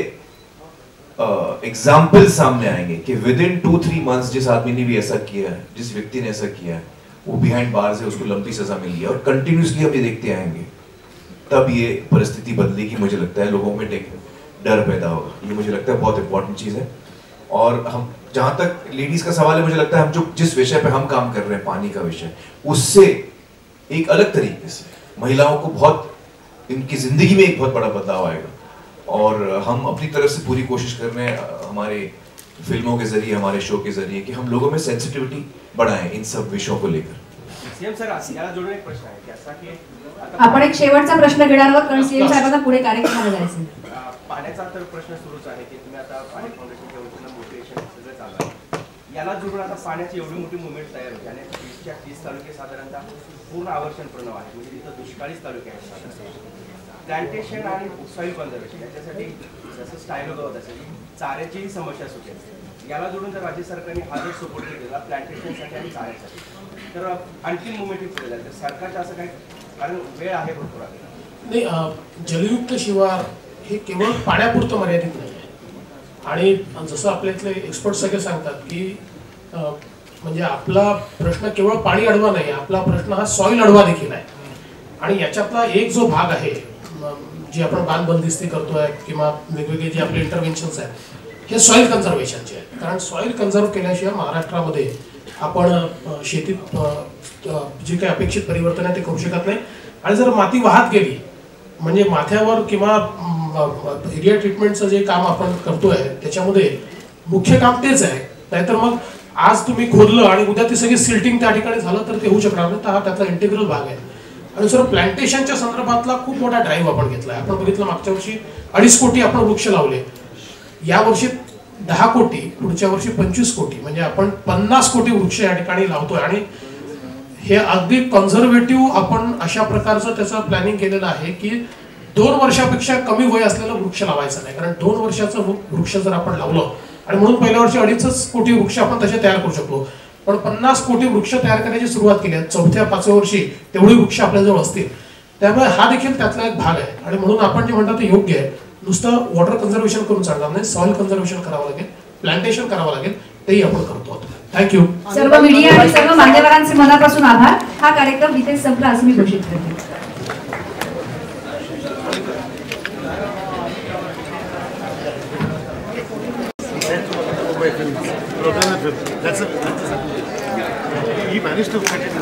एग्जाम्पल सामने आएंगे कि विद इन 2-3 मंथ्स जिस आदमी ने भी ऐसा किया है, जिस व्यक्ति ने ऐसा किया है, वो बिहाइंड बार्स है, उसको लंबी सजा मिली है और कंटिन्यूसली अब ये देखते आएंगे, तब ये परिस्थिति बदलेगी. मुझे लगता है लोगों में डर पैदा होगा. ये मुझे लगता है बहुत इंपॉर्टेंट चीज़ है. और हम, जहाँ तक लेडीज का सवाल है, मुझे लगता है हम जो जिस विषय पे हम काम कर रहे हैं, पानी का विषय, उससे एक अलग तरीके से महिलाओं को बहुत, इनकी जिंदगी में एक बहुत बड़ा बदलाव आएगा. और हम अपनी तरफ से पूरी कोशिश कर रहे हैं हमारे फिल्मों के जरिए, हमारे शो के जरिए, कि हम लोगों में सेंसिटिविटी बढ़ाएं इन सब विषयों को लेकर. सीएम सर, याला जोडून एक प्रश्न आहे की असा की आपण एक शेवटचा प्रश्न घेणार आहोत, कारण सीएम साहेबांना पुढे कार्यक्रमाला जायचं. पाण्याचा तर प्रश्न सुरूच आहे की तुम्ही आता पाणी फाउंडेशनच्या वतीनं मोटिवेशन सगळं चालू आहे. याला जोडून आता पाण्याची एवढी मोठी मुवमेंट तयार होते आणि 20च्या 30 तालुके साधारणतः पूर्ण आवर्षण पूर्ण आहे, म्हणजे तिथं दुष्काळीच तालुके आहेत. प्लांटेशन आणि सॉइल कन्झर्वेशन याच्यासाठी जसं स्टायलो गवत असेल, चाऱ्याचीही समस्या सुटेल. याला जोडून जर राज्य सरकारने हा जर सपोर्ट केला प्लांटेशनसाठी आणि चाऱ्यासाठी, तर आणखी मुवमेंट पुढे जाईल. तर सरकारचं असं काय, कारण वेळ आहे भरपूर आहे. नाही, जलयुक्त शिवार हे केवळ पाण्यापुरतं मर्यादित नाही आहे. आणि जसं आपल्या इथले एक्सपर्ट सगळे सांगतात की म्हणजे आपला प्रश्न केवळ पाणी अडवा नाही, आपला प्रश्न हा सॉइल अडवा देखील आहे. आणि याच्यातला एक जो भाग आहे, जी आपण बांध बंदिस्ती करतोय किंवा वेगवेगळे जे आपले इंटरव्हेन्शन्स आहेत, हे सॉइल कन्झर्वेशनचे आहेत. कारण सॉइल कन्झर्व केल्याशिवाय महाराष्ट्रामध्ये आपण शेतीत जे काही अपेक्षित परिवर्तन आहे ते करू शकत नाही. आणि जर माती वाहत गेली म्हणजे माथ्यावर किंवा एरिया ट्रीटमेंटचं जे काम आपण करतोय त्याच्यामध्ये मुख्य काम तेच आहे. नाहीतर मग आज तुम्ही खोदलं आणि उद्या ती सगळी सिल्टिंग त्या ठिकाणी झालं तर ते होऊ शकणार नाही. तर हा त्याचा इंटिग्रल भाग आहे. आणि सर प्लांटेशनच्या संदर्भातला खूप मोठा ड्राईव्ह आपण घेतलाय. आपण बघितलं मागच्या वर्षी 2.5 कोटी आपण वृक्ष लावले, या वर्षी 10 कोटी, पुढच्या वर्षी 25 कोटी, म्हणजे आपण 50 कोटी वृक्ष या ठिकाणी लावतोय. आणि हे अगदी कन्झर्वेटिव्ह आपण अशा प्रकारचं त्याचं प्लॅनिंग केलेलं आहे की 2 वर्षापेक्षा कमी वय असलेलं वृक्ष लावायचं नाही. कारण 2 वर्षाचं वृक्ष जर आपण लावलं आणि म्हणून पहिल्या वर्षी 2.5 कोटी वृक्ष आपण तसे तयार करू शकतो, पण 50 कोटी वृक्ष तयार करण्याची सुरुवात केली आहे. 4थ्या-5व्या वर्षी तेवढी वृक्ष आपल्याजवळ असतील. त्यामुळे हा देखील त्यातला एक भाग आहे. आणि म्हणून आपण जे म्हणतो ते योग्य आहे. नुसतं वॉटर कन्झर्वेशन करून चालणार नाही, सॉइल कन्झर्वेशन करावं लागेल, प्लांटेशन करावं लागेल, तेही आपण करतो. थँक्यू. सर्व मीडिया आणि सर्व मान्यवरांचे मनापासून आभार. हा कार्यक्रम इथे संपला असं मी घोषित करते. He managed to cut it.